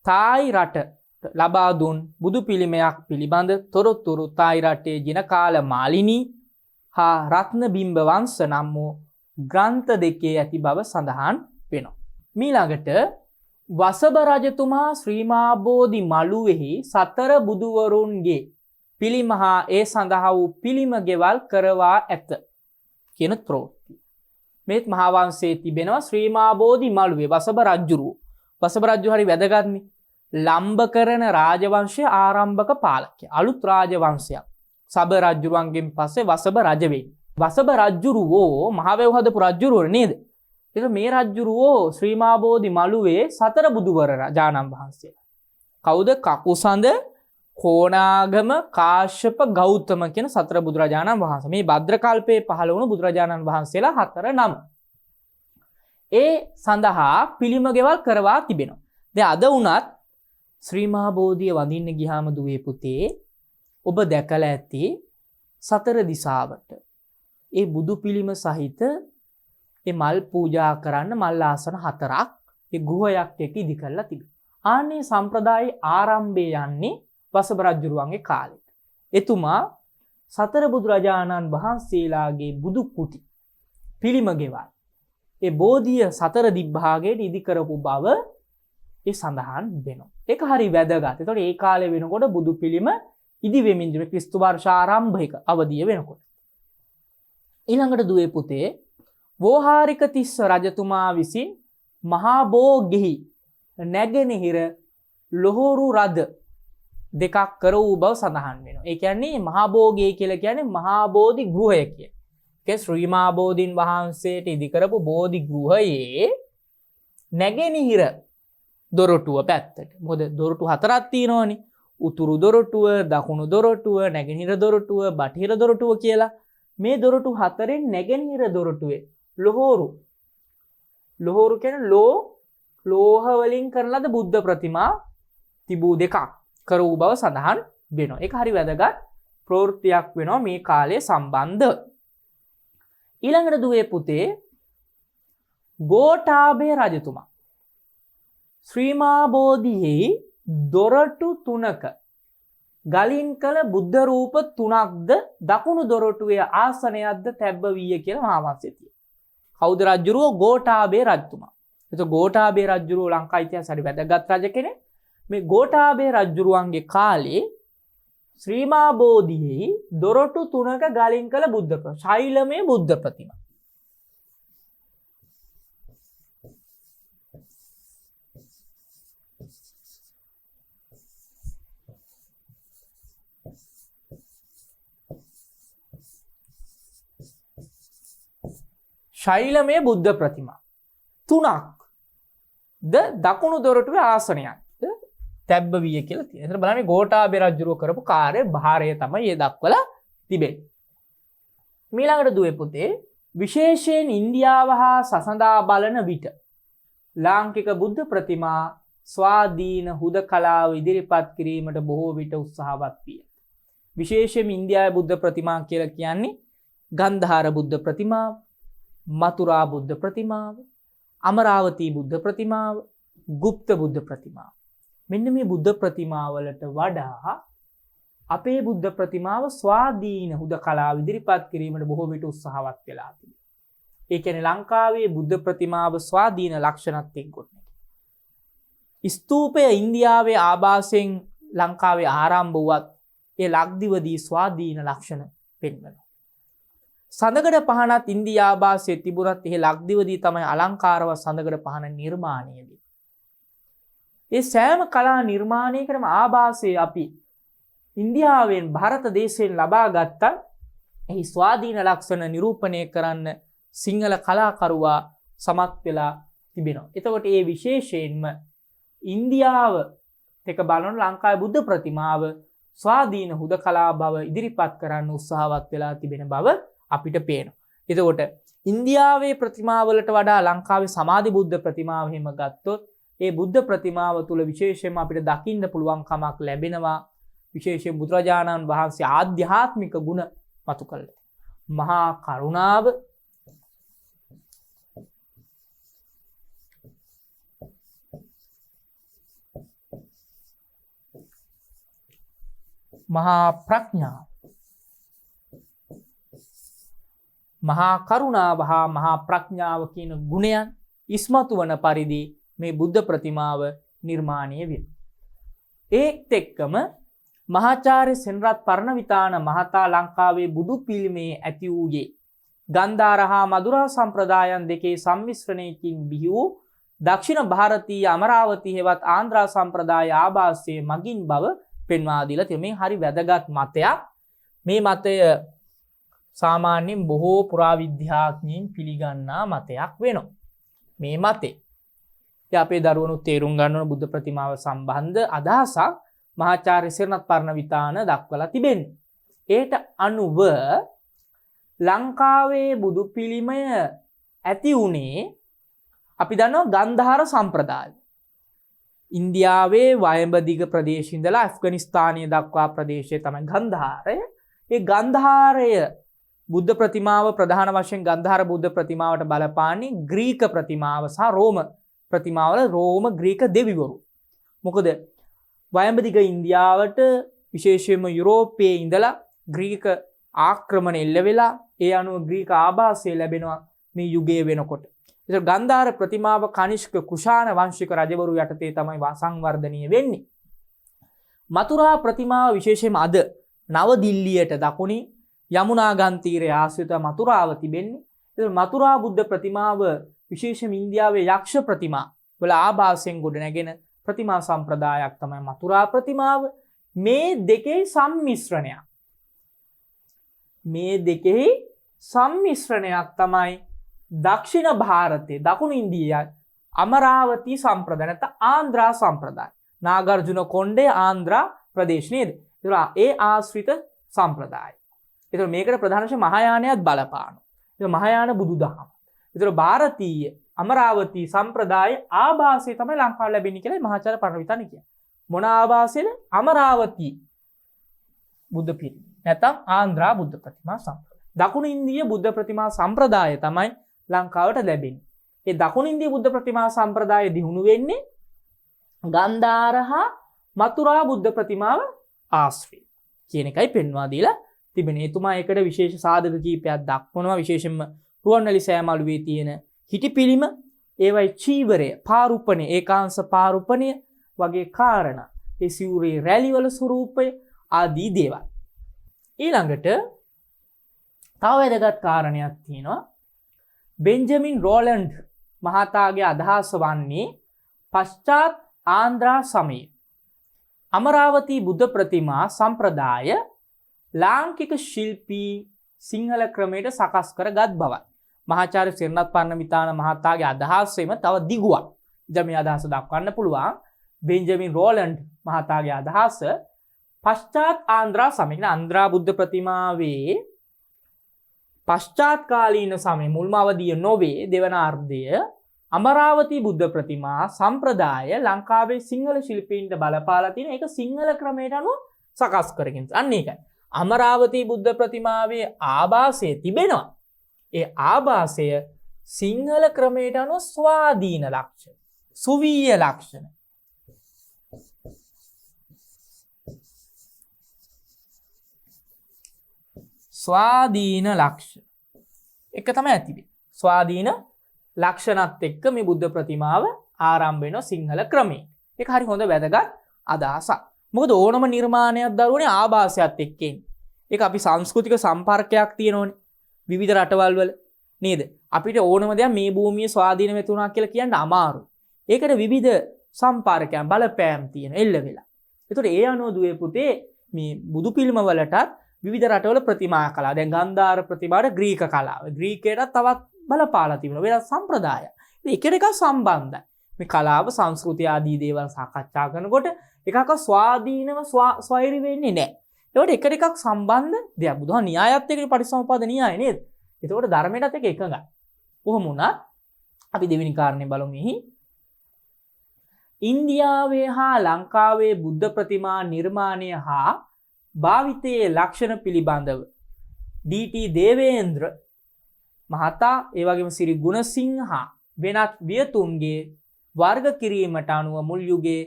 තායි රට ලබා දුන් බුදු පිළිමයක් පිළිබඳ තොරතුරු තායි රටේ ජිනකාල මාලිනී හා රත්න බිම්බ වංශ නම් වූ ග්‍රන්ථ දෙකේ ඇති බව සඳහන් වෙනවා. මීළඟට වසභ රජතුමා ශ්‍රීමා බෝධි මළුවෙහි සතර බුදුවරුන්ගේ පිළිම හා ඒ සඳහා වූ පිළිම ගෙවල් කරවා ඇත කියන ප්‍රවෘත්තිය. මේත් මහා වංශයේ තිබෙනවා ශ්‍රීමා බෝධි මළුවේ වසභ රජුරුව. වසභ රජු හරි වැදගත්නේ. ලම්බකරන රාජවංශයේ ආරම්භක පාලකයා. අලුත් රාජවංශයක්. සබ රජුරුවන්ගෙන් පස්සේ වසභ රජ වෙන්නේ. වසභ රජුරුවෝ මහවැව් හදපු රජුරුවෝ නේද? ඒක මේ රජුරුවෝ ශ්‍රීමා බෝධි මළුවේ සතර බුදුවර රජාණන් වහන්සේලා. කවුද? කකුසඳ, කෝණාගම, කාශ්‍යප, ගෞතම කියන සතර බුදුරජාණන් වහන්සේ. මේ භද්‍ර කල්පයේ පහළ වුණු බුදුරජාණන් වහන්සේලා හතර නම. ඒ සඳහා පිළිම ගෙවල් කරවා තිබෙනවා. දැන් අද වුණත් ශ්‍රීමා බෝධිය වඳින්න ගියාම දුවේ පුතේ ඔබ දැකලා ඇති සතර දිසාවට ඒ බුදු පිළිම සහිත ඒ මල් පූජා කරන්න මල් ආසන හතරක් ඒ ගෘහයක් එක්ක ඉදි කරලා තිබෙනවා. ආන්නේ සම්ප්‍රදායේ ආරම්භය යන්නේ වසභ රජුරුවන්ගේ කාලෙට. එතුමා සතර බුදුරජාණන් වහන්සේලාගේ බුදු කුටි පිළිම ගෙවල් ඒ බෝධිය සතර දිග්භාගයට ඉදි කරපු බව ඒ සඳහන් වෙනවා. ඒක හරි වැදගත්. ඒතකොට ඒ කාලේ වෙනකොට බුදු පිළිම ඉදි වෙමින් ඉඳි ක්‍රිස්තු වර්ෂ ආරම්භයක අවධිය වෙනකොට. ඊළඟට දුවේ පුතේ වෝහාරික තිස්ස රජතුමා විසින් මහා බෝගෙහි නැගෙනහිර ලොහොරු රද දෙකක් කර වූ බව සඳහන් වෙනවා. ඒ කියන්නේ මහා බෝගේ කියලා කියන්නේ මහා බෝධි ගෘහය කියන. ඒ ශ්‍රීමා බෝධින් වහන්සේට ඉදි කරපු බෝධි ගෘහයේ නැගෙනහිර දොරටුව පැත්තට. මොකද දොරටු හතරක් තියෙනවනේ. උතුරු දොරටුව, දකුණු දොරටුව, නැගෙනහිර දොරටුව, බටහිර දොරටුව කියලා. මේ දොරටු හතරෙන් නැගෙනහිර දොරටුවේ ලොහොරු කියන්නේ ලෝහ වලින් කරන ලද බුද්ධ ප්‍රතිමා තිබූ දෙකක් කර වූ බව සඳහන් වෙනවා. ඒක හරි වැදගත් ප්‍රවෘත්තියක් වෙනවා මේ කාලයේ සම්බන්ධ. ඊළඟට දුවේ පුතේ ගෝඨාභය රජතුමා ශ්‍රීමා බෝධියේ දොරටු තුනක ගලින් කළ බුද්ධ රූප තුනක්ද දකුණු දොරටුවේ ආසනයක්ද තැබ්බ වීය කියලා මහා වංශයේ තියෙනවා. කවුද රජුරෝ? ගෝඨාභය රජතුමා. එතකොට ගෝඨාභය රජුරෝ ලංකා ඉතිහාසයේ හරි වැදගත් රජ කෙනෙක්. මේ ගෝඨාභය රජුරුවන්ගේ කාලේ ශ්‍රීමා බෝධියේ දොරටු තුනක ගලින් කළ බුද්ධ ප්‍රතිමා, ශෛලමය බුද්ධ ප්‍රතිමා. ශෛලමය බුද්ධ ප්‍රතිමා තුනක් ද දකුණු දොරටුවේ ආසනයක් තැබ්බ විය කියලා තියෙනවා. එතන බලන්න ගෝඨාභය රජුරෝ කරපු කාර්ය භාරය තමයි මේ දක්වලා තිබෙන්නේ. ඊළඟට දුවේ පුතේ විශේෂයෙන් ඉන්දියාව හා සසඳා බලන විට ලාංකික බුද්ධ ප්‍රතිමා ස්වාධීන හුදකලාව ඉදිරිපත් කිරීමට බොහෝ විට උත්සාහවත් විය. විශේෂයෙන් ඉන්දියාවේ බුද්ධ ප්‍රතිමා කියලා කියන්නේ ගන්ධාර බුද්ධ ප්‍රතිමාව, මතුරා බුද්ධ ප්‍රතිමාව, අමරාවතී බුද්ධ ප්‍රතිමාව, ගුප්ත බුද්ධ ප්‍රතිමාව. මෙන්න මේ බුද්ධ ප්‍රතිමාවලට වඩා අපේ බුද්ධ ප්‍රතිමාව ස්වාධීන හුදකලාව ඉදිරිපත් කිරීමට බොහෝ විට උත්සාහවත් වෙලා තිබෙනවා. ඒ කියන්නේ ලංකාවේ බුද්ධ ප්‍රතිමාව ස්වාධීන ලක්ෂණත් එක්කොත්. ස්තූපය ඉන්දියාවේ ආభాසයෙන් ලංකාවේ ආරම්භ වුවත් ඒ ලක්දිවදී ස්වාධීන ලක්ෂණ පෙන්වනවා. සඳකඩ පහනත් ඉන්දියා ආభాසයේ තිබුණත් එහි ලක්දිවදී තමයි අලංකාරව සඳකඩ පහන නිර්මාණය වෙන්නේ. ඒ සෑම කලා නිර්මාණයකටම ආభాසයේ අපි ඉන්දියාවෙන් ಭಾರತ දේශයෙන් ලබා ගත්තා. එහි ස්වාධීන ලක්ෂණ නිරූපණය කරන්න සිංහල කලාකරුවා සමත් වෙලා තිබෙනවා. එතකොට මේ විශේෂයෙන්ම ඉන්දියාව එක බලන ලංකාවේ බුද්ධ ප්‍රතිමාව ස්වාධීන හුදකලා බව ඉදිරිපත් කරන්න උත්සාහවත් වෙලා තිබෙන බව අපිට පේනවා. එතකොට ඉන්දියාවේ ප්‍රතිමාවලට වඩා ලංකාවේ සමාධි බුද්ධ ප්‍රතිමාව එහෙම ගත්තොත් ඒ බුද්ධ ප්‍රතිමාව තුළ විශේෂයෙන්ම අපිට දකින්න පුළුවන් කමක් ලැබෙනවා. විශේෂයෙන් බුදුරජාණන් වහන්සේ ආධ්‍යාත්මික ගුණ මතු කළා. මහා කරුණාව, මහා ප්‍රඥාව, මහා කරුණාව හා මහා ප්‍රඥාව කියන ගුණයන් ඉස්මතු වන පරිදි මේ බුද්ධ ප්‍රතිමාව නිර්මාණය වේ. ඒත් එක්කම මහාචාර්ය සෙනරත් පරණවිතාන මහතා ලංකාවේ බුදු පිළිමේ ඇති වූයේ ගන්ධාර හා මදුරා සම්ප්‍රදායන් දෙකේ සම්මිශ්‍රණයකින් බිහි වූ දක්ෂිණ ಭಾರತೀಯ අමරාවතී හෙවත් ආන්ධ්‍රා සම්ප්‍රදාය ආభాසයේ මගින් බව පෙන්වා දීලා තියෙනවා. මේ හරි වැදගත් මතයක්. මේ මතය සාමාන්‍යයෙන් බොහෝ පුරාවිද්‍යාඥයින් පිළිගන්නා මතයක් වෙනවා. මේ මතේ අපේ දරුවනුත් තේරුම් ගන්න ඕන බුද්ධ ප්‍රතිමාව සම්බන්ධ අදහසක් මහාචාර්ය සෙනරත් පරණවිතාන දක්වලා තිබෙන්නේ. ඒට අනුව ලංකාවේ බුදු පිළිමය ඇති වුණේ අපි දන්නවා ගන්ධාර සම්ප්‍රදාය. ඉන්දියාවේ වයඹදිග ප්‍රදේශයේ ඉඳලා ඇෆ්ගනිස්තානය දක්වා ප්‍රදේශය තමයි ගන්ධාරය. ඒ ගන්ධාරය බුද්ධ ප්‍රතිමාව ප්‍රධාන වශයෙන් ගන්ධාර බුද්ධ ප්‍රතිමාවට බලපාන්නේ ග්‍රීක ප්‍රතිමාව සහ රෝම ප්‍රතිමාවල රෝම ග්‍රීක දෙවිවරු. මොකද වයඹදිග ඉන්දියාවට විශේෂයෙන්ම යුරෝපයේ ඉඳලා ග්‍රීක ආක්‍රමණ එල්ල වෙලා ඒ අනුව ග්‍රීක ආభాසය ලැබෙනවා මේ යුගයේ වෙනකොට. ඒතර ගන්ධාර ප්‍රතිමාව කනිෂ්ක කුෂාණ වංශික රජවරු යටතේ තමයි සංවර්ධනය වෙන්නේ. මතුරා ප්‍රතිමාව විශේෂයෙන්ම අද නව දිල්ලියට දකුණේ යමුනා ගංතීරයේ ආශ්‍රිත මතුරාව තිබෙන්නේ. ඒතර මතුරා බුද්ධ ප්‍රතිමාව විශේෂයෙන් ඉන්දියාවේ යක්ෂ ප්‍රතිමා වල ආభాසයෙන් ගොඩනැගෙන ප්‍රතිමා සම්ප්‍රදායක් තමයි මතුරා ප්‍රතිමාව. මේ දෙකේ සම්මිශ්‍රණයක්. මේ දෙකේ සම්මිශ්‍රණයක් තමයි දක්ෂිණ ಭಾರತයේ දකුණු ඉන්දියාවේ අමරාවතී සම්ප්‍රදාය නැත්නම් ආන්ධ්‍රා සම්ප්‍රදාය. නාගර්ජුන කොණ්ඩේ ආන්ධ්‍රා ප්‍රදේශ නේද? ඒ ආශ්‍රිත සම්ප්‍රදාය. ඒතර මේකට ප්‍රධාන වශයෙන් මහායානයත් බලපානවා. ඒක මහායාන බුදුදහම. ඒතර ಭಾರತೀಯ අමරාවතී සම්ප්‍රදාය ආభాසය තමයි ලංකාවේ ලැබෙන්නේ කියලා මහාචාර්ය පරණවිතාන කියන්නේ. මොන ආభాසයද? අමරාවතී බුද්ධ පිළිම. නැත්නම් ආන්ධ්‍රා බුද්ධ ප්‍රතිමා සම්ප්‍රදාය. දකුණු ඉන්දිය බුද්ධ ප්‍රතිමා සම්ප්‍රදාය තමයි ලංකාවට ලැබෙන්නේ. ඒ දකුණු ඉන්දිය බුද්ධ ප්‍රතිමා සම්ප්‍රදාය දියුණු වෙන්නේ ගන්ධාර හා මතුරා බුද්ධ ප්‍රතිමාව ආශ්‍රය කියන එකයි පෙන්වා දීලා තිබෙනේ. එතුමා ඒකට විශේෂ සාධක කීපයක් දක්වනවා. විශේෂයෙන්ම රුවන්වැලි සෑමලුවේ තියෙන හිටි පිළිම, ඒවයි චීවරය, පාරුපණය, ඒකාංශ පාරුපණය වගේ කාරණා, ඒ සිවුරේ රැලිවල ස්වරූපය ආදී දේවල්. ඊළඟට තව වැදගත් කාරණයක් තියෙනවා. බෙන්ජමින් රෝලන්ඩ් මහතාගේ අදහස වන්නේ පශ්චාත් ආන්ධ්‍රා සමයේ අමරාවතී බුද්ධ ප්‍රතිමා සම්ප්‍රදාය ලාංකික ශිල්පී සිංහල ක්‍රමයට සකස් කරගත් බවයි. මහාචාර්ය සෙනරත් පරණවිතාන මහතාගේ අදහසෙම තව දිගුවක්. දැන් මේ අදහස දක්වන්න පුළුවන්. බෙන්ජමින් රෝලන්ඩ් මහතාගේ අදහස පශ්චාත් ආන්ධ්‍රා සමයේ ආන්ධ්‍රා බුද්ධ ප්‍රතිමාවේ පශ්චාත් කාලීන සමයේ මුල්ම අවධිය නොවේ දෙවන අර්ධය අමරාවතී බුද්ධ ප්‍රතිමා සම්ප්‍රදාය ලංකාවේ සිංහල ශිල්පීන්ට බලපාලා තියෙන ඒක සිංහල ක්‍රමයට අනුව සකස් කරගෙන. අන්න ඒකයි. අමරාවතී බුද්ධ ප්‍රතිමාවේ ආభాසය තිබෙනවා. ඒ ආభాසය සිංහල ක්‍රමයට අනුව ස්වාධීන ලක්ෂණ, සුවීය ලක්ෂණ. ස්වාධීන ලක්ෂණ එක තමයි ඇතිවේ. ස්වාධීන ලක්ෂණත් එක්ක මේ බුද්ධ ප්‍රතිමාව ආරම්භ වෙනවා සිංහල ක්‍රමයේ. ඒක හරි හොඳ වැදගත් අදහසක්. මොකද ඕනම නිර්මාණයක් දරුවනේ ආభాසයත් එක්ක එන්නේ. ඒක අපි සංස්කෘතික සම්පර්කයක් තියෙනෝනේ විවිධ රටවල් වල නේද? අපිට ඕනම දෙයක් මේ භූමියේ ස්වාධීන වෙතුණා කියලා කියන්න අමාරුයි. ඒකට විවිධ සම්පර්කයන් බලපෑම් තියෙන එල්ල වෙලා. ඒතකොට ඒ අනුව දුවේ පුතේ මේ බුදු පිළිම වලටත් විවිධ රටවල ප්‍රතිමා කලාව. දැන් ගන්ධාර ප්‍රතිමාවට ග්‍රීක කලාව. ග්‍රීකයට තවත් බලපාලා තිබුණා. වෙනස් සම්ප්‍රදාය. ඉතින් එක සම්බන්ධයි. මේ කලාව සංස්කෘතිය ආදී දේවල් සාකච්ඡා කරනකොට එකක ස්වාධීනව ස්වෛරී වෙන්නේ නැහැ. ඒකට එකක් සම්බන්ධ දෙයක්. බුදුහා න්‍යායත් එක්ක පටිච්චසමුප්පාද න්‍යාය නේද? ඒකට ධර්මයටත් එක්ක එකඟයි. කොහොම වුණත් අපි දෙවෙනි කාරණේ බලමු මෙහි. ඉන්දියාවේ හා ලංකාවේ බුද්ධ ප්‍රතිමා නිර්මාණය හා භාවිතයේ ලක්ෂණ පිළිබඳව ඩී.ටී. දේවේන්ද්‍ර මහතා ඒ වගේම සිරි ගුණසිංහ වෙනත් වියතුන්ගේ වර්ග කිරීමට අනුව මුල් යුගයේ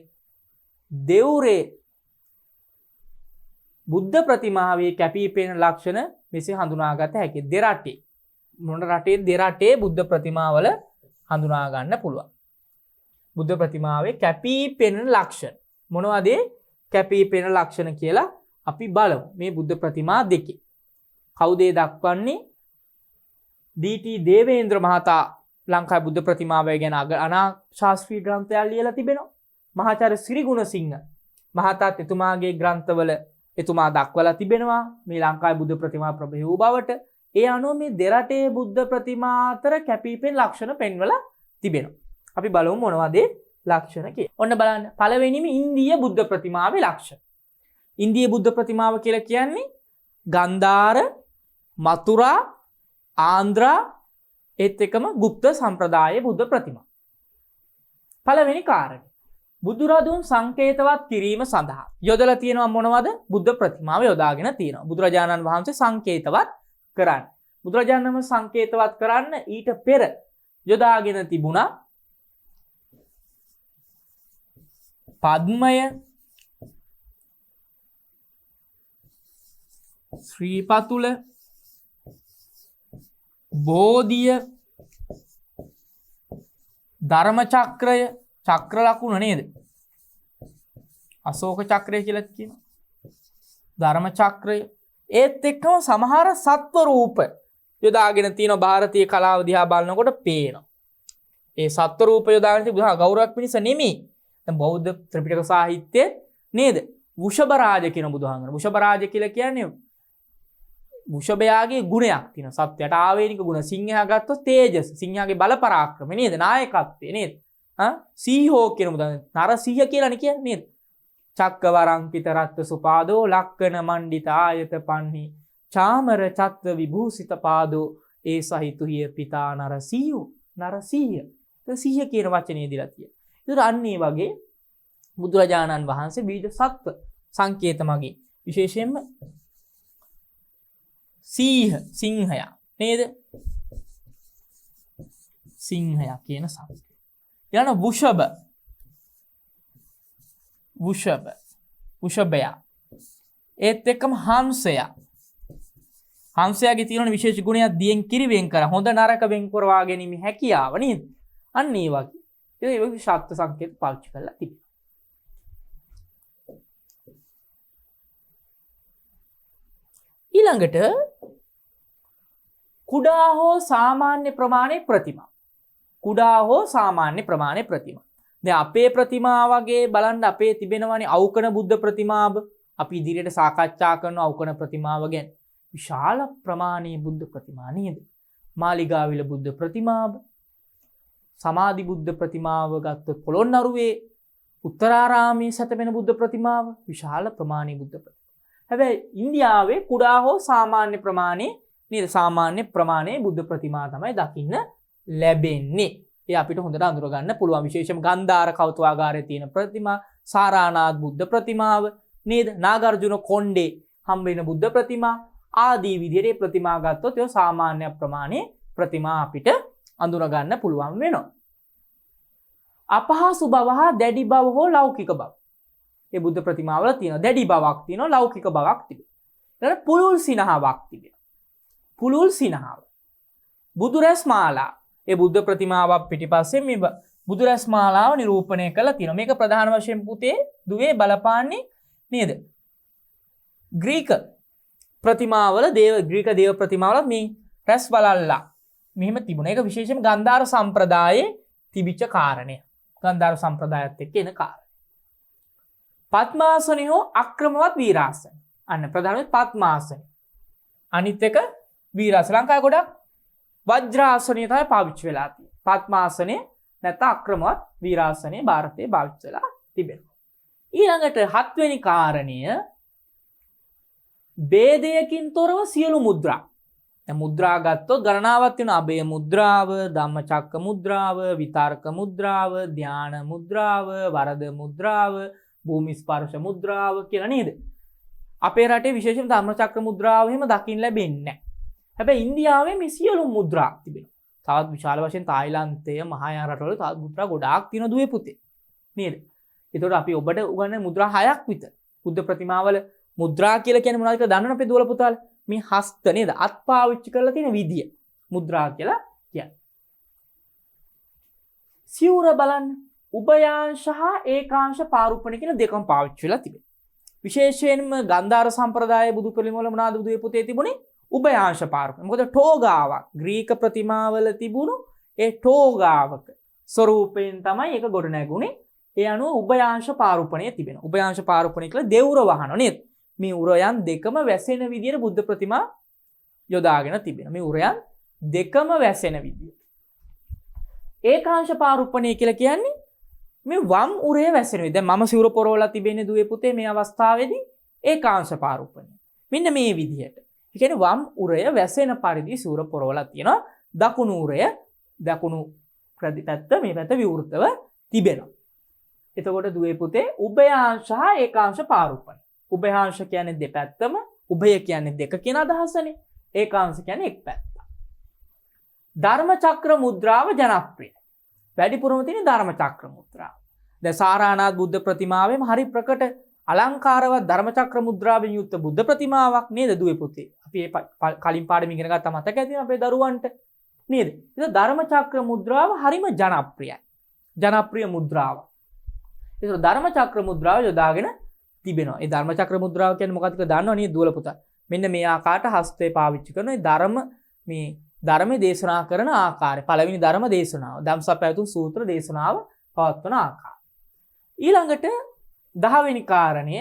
දෙවුරේ බුද්ධ ප්‍රතිමාවේ කැපී පෙනෙන ලක්ෂණ මෙසේ හඳුනාගත හැකි. දෙරටේ මොන රටේ දෙරටේ බුද්ධ ප්‍රතිමාවල හඳුනා ගන්න පුළුවන්. බුද්ධ ප්‍රතිමාවේ කැපී පෙනෙන ලක්ෂණ මොනවද? කැපී පෙනෙන ලක්ෂණ කියලා අපි බලමු. මේ බුද්ධ ප්‍රතිමා දෙකේ කවුද දක්වන්නේ? ඩී.ටී. දේවේන්ද්‍ර මහතා ලංකාවේ බුද්ධ ප්‍රතිමාව ගැන අනා ශාස්ත්‍රීය ග්‍රන්ථයක් ලියලා තිබෙනවා. මහාචාර්ය සිරි ගුණසිංහ මහතාත් එතුමාගේ ග්‍රන්ථවල එතුමා දක්වලා තිබෙනවා මේ ලංකාවේ බුද්ධ ප්‍රතිමා ප්‍රභේය වූ බවට. ඒ අනුව මේ දෙරටේ බුද්ධ ප්‍රතිමා අතර කැපීපෙන ලක්ෂණ පෙන්වලා තිබෙනවා. අපි බලමු මොනවද ලක්ෂණ කියලා. ඔන්න බලන්න. පළවෙනිම ඉන්දීය බුද්ධ ප්‍රතිමාවේ ලක්ෂණ. ඉන්දීය බුද්ධ ප්‍රතිමාව කියලා කියන්නේ ගන්ධාර, මතුරා, ආන්ද්‍රා ඒත් එකම ගුප්ත සම්ප්‍රදායේ බුද්ධ ප්‍රතිමා. පළවෙනි කාරණය. බුදුරදුන් සංකේතවත් කිරීම සඳහා යොදලා තියෙනවා මොනවද? බුද්ධ ප්‍රතිමාව යොදාගෙන තියෙනවා. බුදුරජාණන් වහන්සේ සංකේතවත් කරන්න. බුදුරජාණන් වහන්සේ සංකේතවත් කරන්න ඊට පෙර යොදාගෙන තිබුණා පද්මය, ශ්‍රී පතුල, බෝධිය, ධර්ම චක්‍රය, චක්‍ර ලකුණ නේද? අශෝක චක්‍රය කියලා කියනවා. ධර්ම චක්‍රය. ඒත් එක්කම සමහර සත්ව රූප යොදාගෙන තියෙන ಭಾರತೀಯ කලාව දිහා බලනකොට පේනවා. ඒ සත්ව රූප යොදාගෙන තිබුණා ගෞරවයක් පිණිස නෙමෙයි. දැන් බෞද්ධ ත්‍රිපිටක සාහිත්‍යයේ නේද? වෘෂභ රාජ කියන බුදුහාමර. වෘෂභ රාජ කියලා කියන්නේ වෘෂභයාගේ ගුණයක් තියෙන සත්‍යයට ආවේනික ගුණ. සිංහයා ගත්තොත් තේජස්, සිංහයාගේ බල පරාක්‍රම නේද? නායකත්වය නේද? සීහෝ කියන බුදුන් නරසිංහ කියලානේ කියන්නේ නේද? චක්කවරං පිතරත්ත සුපාදෝ ලක්කන මණ්ඩිත ආයත පන්හි චාමර චත්ත විභූසිත පාදෝ ඒ සහිතුහිය පිතා නරසීයෝ. නරසීය. සීය කියන වචනේ දීලා තියෙනවා. ඒතර අන්න ඒ වගේ බුදුරජාණන් වහන්සේ විවිධ සත්ව සංකේත මගින් විශේෂයෙන්ම සිංහයා නේද? සිංහයා කියන සංකේත. ඊළඟ වෘෂභයා. ඒත් එක්කම හංසයා. හංසයාගේ තියෙන විශේෂ ගුණයක් දියෙන් කිරි වෙන් කර හොඳ නරක වෙන් කරවා ගැනීම හැකියාව නේද? අන්න ඒ වගේ. ඒ වගේ ශාක්ත සංකේත පාවිච්චි කරලා තිබෙනවා. ඊළඟට කුඩා හෝ සාමාන්‍ය ප්‍රමාණයේ ප්‍රතිමා. කුඩා හෝ සාමාන්‍ය ප්‍රමාණයේ ප්‍රතිමා. දැන් අපේ ප්‍රතිමා වගේ බලන්න අපේ තිබෙනවානේ අවකන බුද්ධ ප්‍රතිමාව. අපි ඉදිරියට සාකච්ඡා කරන අවකන ප්‍රතිමාව ගැන. විශාල ප්‍රමාණයේ බුද්ධ ප්‍රතිමා නේද? මාලිගාවිල බුද්ධ ප්‍රතිමාව, සමාධි බුද්ධ ප්‍රතිමාව ගත්තොත් පොළොන්නරුවේ උත්තරාරාමයේ සැතපෙන බුද්ධ ප්‍රතිමාව විශාල ප්‍රමාණයේ බුද්ධ ප්‍රතිමා. හැබැයි ඉන්දියාවේ කුඩා හෝ සාමාන්‍ය ප්‍රමාණයේ නේද? සාමාන්‍ය ප්‍රමාණයේ බුද්ධ ප්‍රතිමා තමයි දකින්න ලැබෙන්නේ. ඒ අපිට හොඳට අඳුර ගන්න පුළුවන්. විශේෂයෙන්ම ගන්ධාර කෞතුකාගාරයේ තියෙන ප්‍රතිමා, සාරානාථ බුද්ධ ප්‍රතිමාව නේද? නාගාර්ජුන කොණ්ඩේ හම්බ වෙන බුද්ධ ප්‍රතිමා ආදී විදිහට මේ ප්‍රතිමා ගත්තොත් ඒ සාමාන්‍ය ප්‍රමාණයේ ප්‍රතිමා අපිට අඳුර ගන්න පුළුවන් වෙනවා. අපහසු බව හා දැඩි බව හෝ ලෞකික බව. මේ බුද්ධ ප්‍රතිමාවල තියෙන දැඩි බවක් තියෙනවා, ලෞකික බවක් තිබෙනවා. ඊළඟ පුලුල් සිනහාවක් තිබෙනවා. පුලුල් සිනහාව. බුදුරැස් මාලා. ඒ බුද්ධ ප්‍රතිමාවක් පිටිපස්සේ මේ බුදුරැස් මාලාව නිරූපණය කරලා තියෙනවා. මේක ප්‍රධාන වශයෙන් පුතේ දුවේ බලපාන්නේ නේද? ග්‍රීක ප්‍රතිමාවල ග්‍රීක දේව ප්‍රතිමාවල මේ රැස් වලල්ලා මෙහෙම තිබුණා. ඒක විශේෂයෙන්ම ගන්ධාර සම්ප්‍රදායේ තිබිච්ච කාරණය. ගන්ධාර සම්ප්‍රදායත් එක්ක එන කාරණය. පద్මාසනය හෝ අක්‍රමවත් වීරාසන. අන්න ප්‍රධානම පద్මාසනය. අනිත් එක වීරාසන. ලංකාවේ ගොඩක් වජ්‍රාසනය තමයි පාවිච්චි වෙලා තියෙන්නේ. පద్මාසනය නැත්නම් අක්‍රමවත් වීරාසනය ಭಾರತයේ පාවිච්චි වෙලා තිබෙනවා. ඊළඟට හත්වෙනි කාරණය ભેදයකින් තොරව සියලු මුද්‍රා. දැන් මුද්‍රා ගත්තොත් ගණනාවක් තියෙනවා. අභය මුද්‍රාව, ධම්මචක්ක මුද්‍රාව, විතර්ක මුද්‍රාව, ධාන මුද්‍රාව, වරද මුද්‍රාව, භූමි ස්පර්ශ මුද්‍රාව කියලා නේද? අපේ රටේ විශේෂයෙන්ම ධම්මචක්‍ර මුද්‍රාව එහෙම දකින්න ලැබෙන්නේ නැහැ. හැබැයි ඉන්දියාවේ මේ සියලු මුද්‍රා තිබෙනවා. තවත් විශාල වශයෙන් තායිලන්තය, මහායාන රටවල තවත් මුද්‍රා ගොඩාක් තියෙන දුවේ පුතේ. නේද? ඒතකොට අපි ඔබට උගන්වන්නේ මුද්‍රා 6ක් විතර. බුද්ධ ප්‍රතිමාවල මුද්‍රා කියලා කියන්නේ මොනවද කියලා දන්නවනේ අපේ දුවල පුතාලා? මේ හස්ත නේද? අත් පාවිච්චි කරලා තියෙන විදිය. මුද්‍රා කියලා කියන්නේ. සිවුර බලන්න. උභයාංශ හා ඒකාංශ පාරුපණ කියලා දෙකම පාවිච්චි වෙලා තිබෙනවා. විශේෂයෙන්ම ගන්ධාර සම්ප්‍රදායේ බුදු පිළිමවල මොනවාද බුදුේ පුතේ තිබුණේ? උභයාංශ පාරුපණ. මොකද ටෝගාවක් ග්‍රීක ප්‍රතිමාවල තිබුණු ඒ ටෝගාවක ස්වරූපයෙන් තමයි ඒක ගොඩ නැගුණේ. ඒ අනුව උභයාංශ පාරුපණය තිබෙනවා. උභයාංශ පාරුපණය කියලා දෙවුර වහනවා නේද? මේ උරයන් දෙකම වැසෙන විදියට බුද්ධ ප්‍රතිමා යොදාගෙන තිබෙනවා. මේ උරයන් දෙකම වැසෙන විදියට. ඒකාංශ පාරුපණය කියලා කියන්නේ මේ වම් උරේ වැසෙන විදිය. දැන් මම සිවුර පොරවලා තිබෙන්නේ දුවේ පුතේ මේ අවස්ථාවේදී ඒකාංශ පාරුපණය. මෙන්න මේ විදියට. ඒ කියන්නේ වම් උරය වැසෙන පරිදි සිවුර පොරවලා තියෙනවා. දකුණු උරය දකුණු ප්‍රතිපැත්ත මේ පැත්ත විවෘතව තිබෙනවා. එතකොට දුවේ පුතේ උභයාංශ හා ඒකාංශ පාරුපණය. උභයාංශ කියන්නේ දෙපැත්තම, උභය කියන්නේ දෙක කියන අදහසනේ. ඒකාංශ කියන්නේ එක් පැත්තක්. ධර්මචක්‍ර මුද්‍රාව ජනප්‍රියයි. වැඩිපුරම තියෙන ධර්මචක්‍ර මුද්‍රාව. දැන් සාරානාථ බුද්ධ ප්‍රතිමාවෙම හරි ප්‍රකට අලංකාරවත් ධර්මචක්‍ර මුද්‍රාවෙන් යුක්ත බුද්ධ ප්‍රතිමාවක් නේද දුවේ පුතේ. අපි මේ කලින් පාඩම ඉගෙන ගත්ත මතක ඇතිනේ අපේ දරුවන්ට නේද? ඒක ධර්මචක්‍ර මුද්‍රාව හරිම ජනප්‍රියයි. ජනප්‍රිය මුද්‍රාවක්. ඒක ධර්මචක්‍ර මුද්‍රාව යොදාගෙන තිබෙනවා. ඒ ධර්මචක්‍ර මුද්‍රාව කියන්නේ මොකක්ද කියලා දන්නව නේද දුවල පුතා? මෙන්න මේ ආකාරයට හස්තේ පාවිච්චි කරන මේ ධර්මයේ දේශනා කරන ආකාරය. පළවෙනි ධර්ම දේශනාව, ධම්සප්පවතුන් සූත්‍ර දේශනාව පවත්වන ආකාරය. ඊළඟට 10 වෙනි කාරණය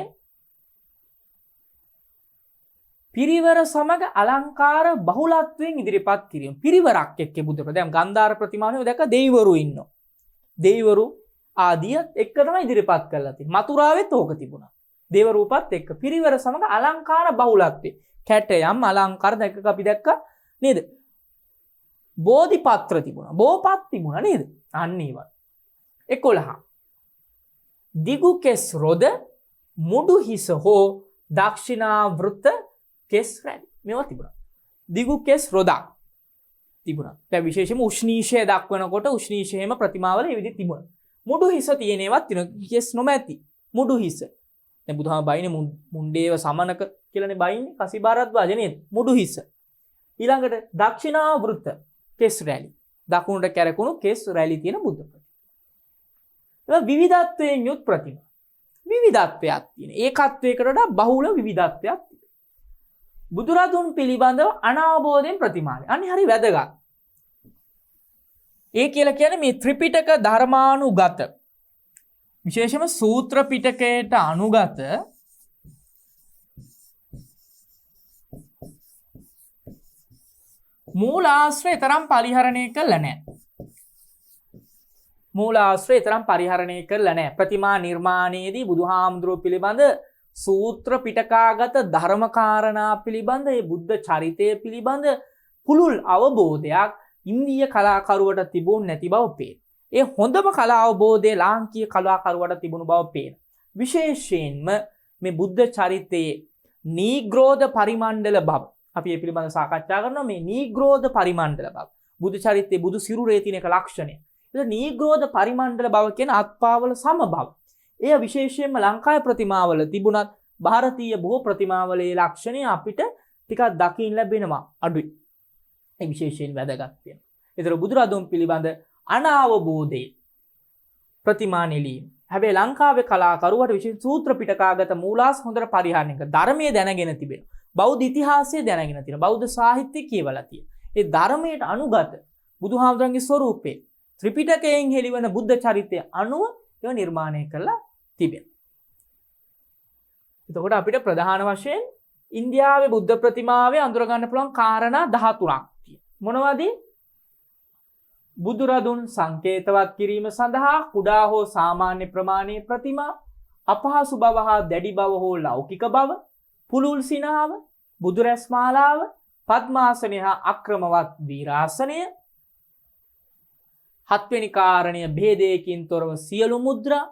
පිරිවර සමග අලංකාර බහුලත්වයෙන් ඉදිරිපත් කිරීම. පිරිවරක් එක්ක බුද්ධ ප්‍රතිම ගන්ධාර ප්‍රතිමානේ දැක්ක දෙවිවරු ඉන්නවා. දෙවිවරු ආදියත් එක්ක තමයි ඉදිරිපත් කරලා තියෙන්නේ. මතුරාවෙත් ඕක තිබුණා. දේව රූපත් එක්ක පිරිවර සමග අලංකාර බහුලත්වයේ කැටයම් අලංකාර දැක්ක අපි දැක්කා නේද? බෝධිපත්‍ර තිබුණා. බෝපත් තිබුණා නේද? අන්න ඒවා. 11. දිගු කෙස් රොද මුඩු හිස හෝ දක්ෂිනාවෘත කෙස් රැලි. මේවා තිබුණා. දිගු කෙස් රොදක් තිබුණා. දැන් විශේෂයෙන්ම උෂ්ණීෂය දක්වනකොට උෂ්ණීෂයේම ප්‍රතිමාවල මේ විදිහට තිබුණා. මුඩු හිස තියෙන ඒවාත් තියෙනවා. කෙස් නොමැති මුඩු හිස. දැන් බුදුහාම බයිනේ මුණ්ඩේව සමනක කියලානේ බයින්නේ කසිබාරද්වාජ නේද? මුඩු හිස. ඊළඟට දක්ෂිනාවෘත කෙස් රැලි. දකුණට කැරකුණු කෙස් රැලි තියෙන බුද්ධ ප්‍රතිමා. ඒක විවිධත්වයෙන් යුත් ප්‍රතිමා. විවිධත්වයක් තියෙන. ඒකත්වයකට වඩා බහුල විවිධත්වයක් තියෙනවා. බුදුරදුන් පිළිබඳව අනාවබෝධයෙන් ප්‍රතිමානේ. අනේ හරි වැදගත්. ඒ කියලා කියන්නේ මේ ත්‍රිපිටක ධර්මානුගත විශේෂයෙන්ම සූත්‍ර පිටකයට අනුගත මූලාශ්‍රය තරම් පරිහරණය කළා නැහැ. මූලාශ්‍රය තරම් පරිහරණය කළා නැහැ. ප්‍රතිමා නිර්මාණයේදී බුදුහාමුදුරුවෝ පිළිබඳ සූත්‍ර පිටකාගත ධර්මකාරණා පිළිබඳ ඒ බුද්ධ චරිතය පිළිබඳ පුළුල් අවබෝධයක් ඉන්දීය කලාකරුවට තිබුණ නැති බව පේන. ඒ හොඳම කලා අවබෝධය ලාංකීය කලාකරුවට තිබුණු බව පේන. විශේෂයෙන්ම මේ බුද්ධ චරිතයේ නීග්‍රෝධ පරිමණ්ඩල බව අපි මේ පිළිබඳව සාකච්ඡා කරනවා. මේ නීග්‍රෝධ පරිමණ්ඩල බව බුදු චරිතයේ බුදු සිරුරේ තියෙන එක ලක්ෂණය. ඒක නීග්‍රෝධ පරිමණ්ඩල බව කියන අත්පාවල සම බව. එය විශේෂයෙන්ම ලංකාවේ ප්‍රතිමාවල තිබුණත් ಭಾರತೀಯ බොහෝ ප්‍රතිමාවලේ ලක්ෂණය අපිට ටිකක් දකින්න ලැබෙනවා අඩුයි. ඒ විශේෂයෙන් වැදගත් වෙනවා. ඒතර බුදුරදුන් පිළිබඳ අනාවබෝධය ප්‍රතිමා නෙලීම. හැබැයි ලංකාවේ කලාකරුවට විශේෂ සූත්‍ර පිටකාගත මූලාස් හොඳට පරිහරණය කර ධර්මයේ දැනගෙන තිබෙනවා. බෞද්ධ ඉතිහාසය දැනගෙන තියෙනවා. බෞද්ධ සාහිත්‍ය කියවලා තියෙනවා. ඒ ධර්මයට අනුගත බුදුහාමුදුරන්ගේ ස්වරූපේ ත්‍රිපිටකයෙන් හෙළිවන බුද්ධ චරිතය අනුව ඒවා නිර්මාණය කරලා තිබෙනවා. එතකොට අපිට ප්‍රධාන වශයෙන් ඉන්දියාවේ බුද්ධ ප්‍රතිමාවේ අඳුර ගන්න පුළුවන් කාරණා 13ක් තියෙනවා. මොනවද? බුදුරදුන් සංකේතවත් කිරීම සඳහා කුඩා හෝ සාමාන්‍ය ප්‍රමාණයේ ප්‍රතිමා, අපහසු බව හා දැඩි බව හෝ ලෞකික බව, පුලුල් සිනාව, බුදුරැස් මාලාව, පద్මාසනය හා අක්‍රමවත් වීරාසනය, හත්වෙනි කාරණය භේදයකින් තොරව සියලු මුද්‍රා,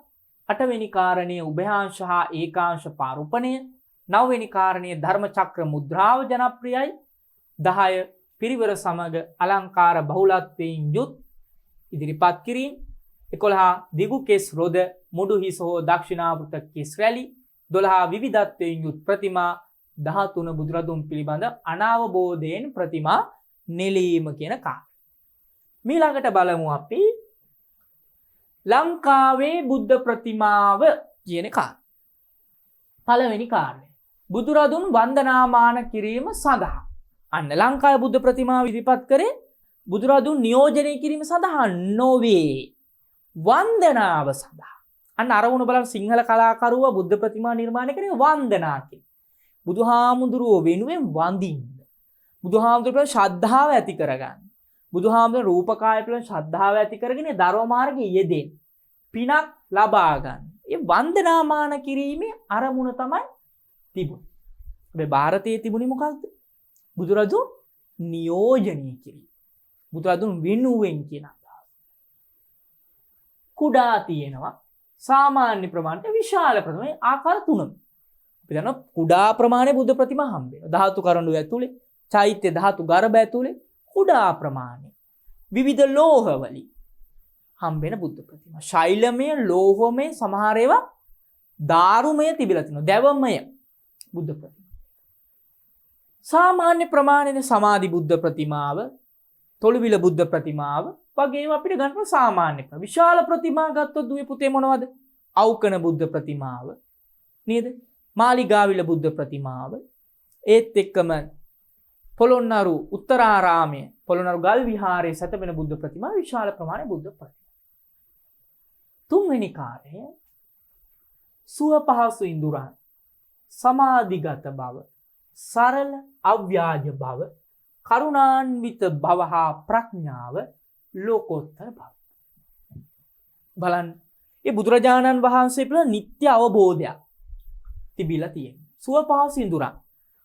අටවෙනි කාරණය උභයාංශ හා ඒකාංශ පාරුපණය, නවවෙනි කාරණය ධර්මචක්‍ර මුද්‍රාව ජනප්‍රියයි, 10 පිරිවර සමග අලංකාර බහුලත්වයෙන් යුත් ඉදිරිපත් කිරීම, 11 දිගු කෙස් රොද මුඩු හිස හෝ දක්ෂිනාවෘත කෙස් රැලි, 12 විවිධත්වයෙන් යුත් ප්‍රතිමා, 13 බුදුරදුන් පිළිබඳ අනාවබෝධයෙන් ප්‍රතිමා නෙලීම කියන කාරණා. මීළඟට බලමු අපි ලංකාවේ බුද්ධ ප්‍රතිමාව කියන කාරණා. පළවෙනි කාරණය බුදුරදුන් වන්දනාමාන කිරීම සඳහා. අන්න ලංකාවේ බුද්ධ ප්‍රතිමාව ඉදිරිපත් කරේ බුදුරදුන් නියෝජනය කිරීම සඳහා නොවේ, වන්දනාව සඳහා. අන්න අරමුණ බලන්න සිංහල කලාකරුව බුද්ධ ප්‍රතිමා නිර්මාණය කරේ වන්දනා කියන. බුදුහාමුදුරුවෝ වෙනුවෙන් වඳින්න. බුදුහාමුදුරුවෝ ශ්‍රද්ධාව ඇති කරගන්න. බුදුහාමුදුරුවෝ රූපකාය පිළිබඳ ශ්‍රද්ධාව ඇති කරගෙන ධර්ම මාර්ගයේ යෙදෙන්න. පිනක් ලබා ගන්න. ඒ වන්දනාමාන කිරීමේ අරමුණ තමයි තිබුණේ. හැබැයි ಭಾರತයේ තිබුණේ මොකක්ද? බුදුරදුන් නියෝජනය කිරීම. බුදුරදුන් වෙනුවෙන් කියන අදහස. කුඩා තියෙනවා, සාමාන්‍ය ප්‍රමාණයට, විශාල ප්‍රමාණය, ආකාර තුනක්. අපි දන්නවා කුඩා ප්‍රමාණයේ බුද්ධ ප්‍රතිමා හම්බ වෙනවා. ධාතු කරඬු ඇතුලේ, චෛත්‍ය ධාතු ගර්භ ඇතුලේ කුඩා ප්‍රමාණය. විවිධ ලෝහ වලින් හම්බ වෙන බුද්ධ ප්‍රතිමා. ශෛලමය, ලෝහමය, සමහර ඒවා දාරුමය තිබිලා තිනවා. දැවමය බුද්ධ ප්‍රතිමා. සාමාන්‍ය ප්‍රමාණයේ සමාධි බුද්ධ ප්‍රතිමාව, තොළුවිල බුද්ධ ප්‍රතිමාව වගේම අපිට ගන්න සාමාන්‍ය විශාල ප්‍රතිමා ගත්තොත් දුවේ පුතේ මොනවද? අවකන බුද්ධ ප්‍රතිමාව නේද? මාලිගාවිල බුද්ධ ප්‍රතිමාව, ඒත් එක්කම පොළොන්නරු උත්තරාරාමයේ පොළොන්නරු ගල් විහාරයේ සැතපෙන බුද්ධ ප්‍රතිමා විශාල ප්‍රමාණයේ බුද්ධ ප්‍රතිමා. තුන්වෙනි කාර්යය සුව පහසු ඉඳුරන්, සමාධිගත බව, සරල අව්‍යාජ බව, කරුණාන්විත බව හා ප්‍රඥාව, ලෝකෝත්තර බව. බලන්න ඒ බුදුරජාණන් වහන්සේ පිළිබඳ නිත්‍ය අවබෝධයක් තිබිලා තියෙනවා. සුව පහසු ඉඳුරන්.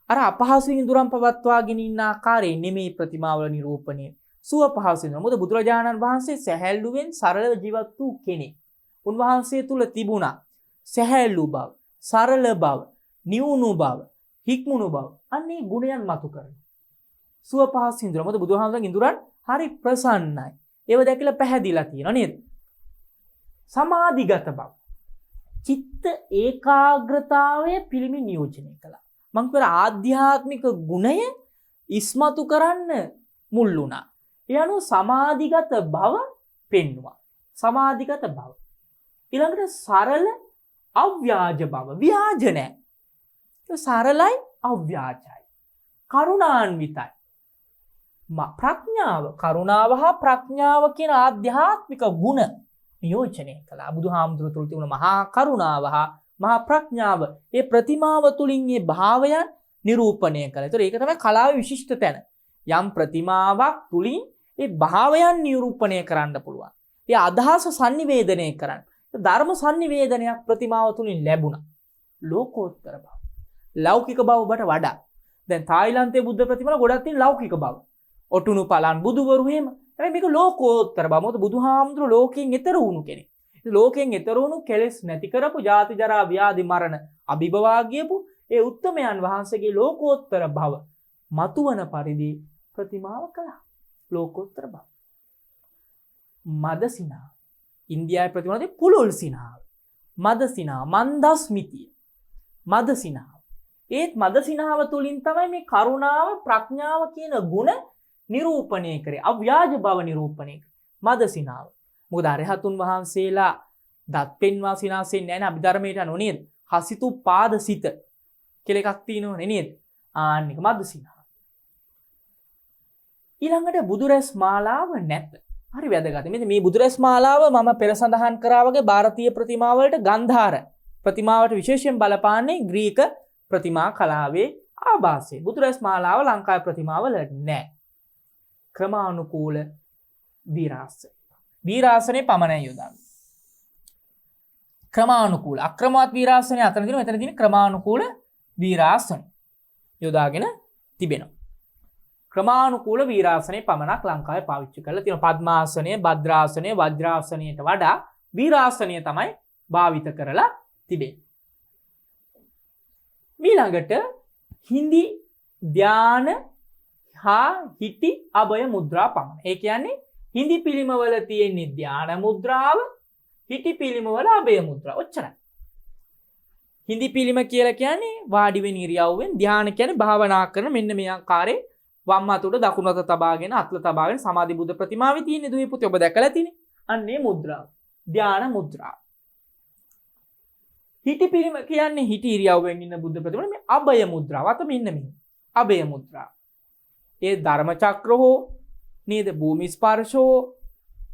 අර අපහසු ඉඳුරන් පවත්වාගෙන ඉන්න ආකාරයේ නෙමේ ප්‍රතිමාවල නිරූපණය. සුව පහසු ඉඳුරන්. මොකද බුදුරජාණන් වහන්සේ සැහැල්ලුවෙන් සරල ජීවත් වූ කෙනෙක්. උන්වහන්සේ තුල තිබුණා සැහැල්ලු බව, සරල බව, නිවුණු බව, හික්මුණු බව. අන්නේ ගුණයන් මතු කරනවා. සුව පහසු ඉඳුරන්. මොකද බුදුහාමුදුරන්ගේ ඉඳුරන් හරි ප්‍රසන්නයි. ඒව දැකලා පැහැදිලා තියෙනවා නේද? සමාධිගත බව. චිත්ත ඒකාග්‍රතාවය පිළිමි නියෝජනය කළා. මං කියව ආධ්‍යාත්මික ගුණය ඉස්මතු කරන්න මුල් වුණා. ඒ අනුව සමාධිගත බව පෙන්වුවා. සමාධිගත බව. ඊළඟට සරල අව්‍යාජ බව. ව්‍යාජ නැහැ. ඒ සරලයි අව්‍යාජයි. කරුණාන්විතයි. ප්‍රඥාව, කරුණාව හා ප්‍රඥාව කියන ආධ්‍යාත්මික ගුණ නියෝජනය කළා. බුදුහාමුදුරුවෝ තුළ තිබුණ මහා කරුණාව හා මහා ප්‍රඥාව ඒ ප්‍රතිමාව තුළින් මේ භාවයන් නිරූපණය කළා. ඒතර ඒක තමයි කලාවේ විශිෂ්ට තැන. යම් ප්‍රතිමාවක් තුළින් ඒ භාවයන් නිරූපණය කරන්න පුළුවන්. ඒ අදහස sannivedanaya කරන්න. ධර්ම sannivedanaya ප්‍රතිමාව තුළින් ලැබුණා. ලෝකෝත්තර බව. ලෞකික බවට වඩා. දැන් තායිලන්තයේ බුද්ධ ප්‍රතිමාවල ගොඩක් තියෙන ලෞකික බව. ඔටුනු පලන් බුදුවරු එහෙම. හැබැයි මේක ලෝකෝත්තර බව. මොකද බුදුහාමුදුරුවෝ ලෝකයෙන් එතර වුණු කෙනෙක්. ලෝකයෙන් එතර වුණු කෙලෙස් නැති කරපු ජාති ජරා ව්‍යාධි මරණ අභිභවා ගියපු ඒ උත්තමයන් වහන්සේගේ ලෝකෝත්තර භව මතුවන පරිදි ප්‍රතිමාව කළා. ලෝකෝත්තර භව. මදසිනා ඉන්දියාවේ ප්‍රතිමාවේ පුලුල් සිනාව. මදසිනා මන්දස්මිතිය. මදසිනාව. ඒත් මදසිනාව තුලින් තමයි මේ කරුණාව ප්‍රඥාව කියන ගුණ නිරූපණය කරේ. අව්‍යාජ බව නිරූපණය කරේ. මදසිනාව. මොකද අරහතුන් වහන්සේලා දත් පෙන්වා සිනාසෙන්නේ නැහැ නේ අභිධර්මයට අනුව නේද? හසිතු පාදසිත කියලා එකක් තියෙනවනේ නේද? ආන්නක මදසිනාව. ඊළඟට බුදුරැස් මාලාව නැත. හරි වැදගත්. මේ බුදුරැස් මාලාව මම පෙර සඳහන් කරා වගේ ಭಾರತೀಯ ප්‍රතිමා වලට ගන්ධාර ප්‍රතිමාවට විශේෂයෙන් බලපාන්නේ ග්‍රීක ප්‍රතිමා කලාවේ ආభాසය. බුදුරැස් මාලාව ලංකාවේ ප්‍රතිමා වල නැහැ. ක්‍රමානුකූල වීරාසන. වීරාසනේ පමණයි යොදන්නේ. ක්‍රමානුකූල අක්‍රමවත් වීරාසනය අතර තියෙනවා. මෙතන තියෙන ක්‍රමානුකූල වීරාසන යොදාගෙන තිබෙනවා. ක්‍රමානුකූල වීරාසනයේ පමණක් ලංකාවේ පාවිච්චි කරලා තියෙනවා. පద్මාසනය, භද්‍රාසනය, වජ්‍රාසනයට වඩා වීරාසනය තමයි භාවිත කරලා තිබෙන්නේ. ඊළඟට හිඳි ධාන හා හිටි අභය මුද්‍රා පමණ. ඒ කියන්නේ හිඳි පිළිමවල තියෙන ධාන මුද්‍රාව, හිටි පිළිමවල අභය මුද්‍රාව. ඔච්චරයි. හිඳි පිළිම කියලා කියන්නේ වාඩි වෙන ඉරියව්වෙන්, ධාන කියන්නේ භාවනා කරන මෙන්න මේ ආකාරයේ වම් අතට දකුණු අත තබාගෙන අත්ල තබාගෙන සමාධි බුද්ධ ප්‍රතිමාවේ තියෙන දුවේ පුතේ ඔබ දැකලා තියෙන්නේ. අන්නේ මුද්‍රාව. ධාන මුද්‍රාව. හිටි පිළිම කියන්නේ හිටි ඉරියව්වෙන් ඉන්න බුද්ධ ප්‍රතිමාව මේ අභය මුද්‍රාව. අත මෙන්න මෙහෙම. අභය මුද්‍රාව. ඒ ධර්ම චක්‍ර හෝ නේද භූමි ස්පර්ශෝ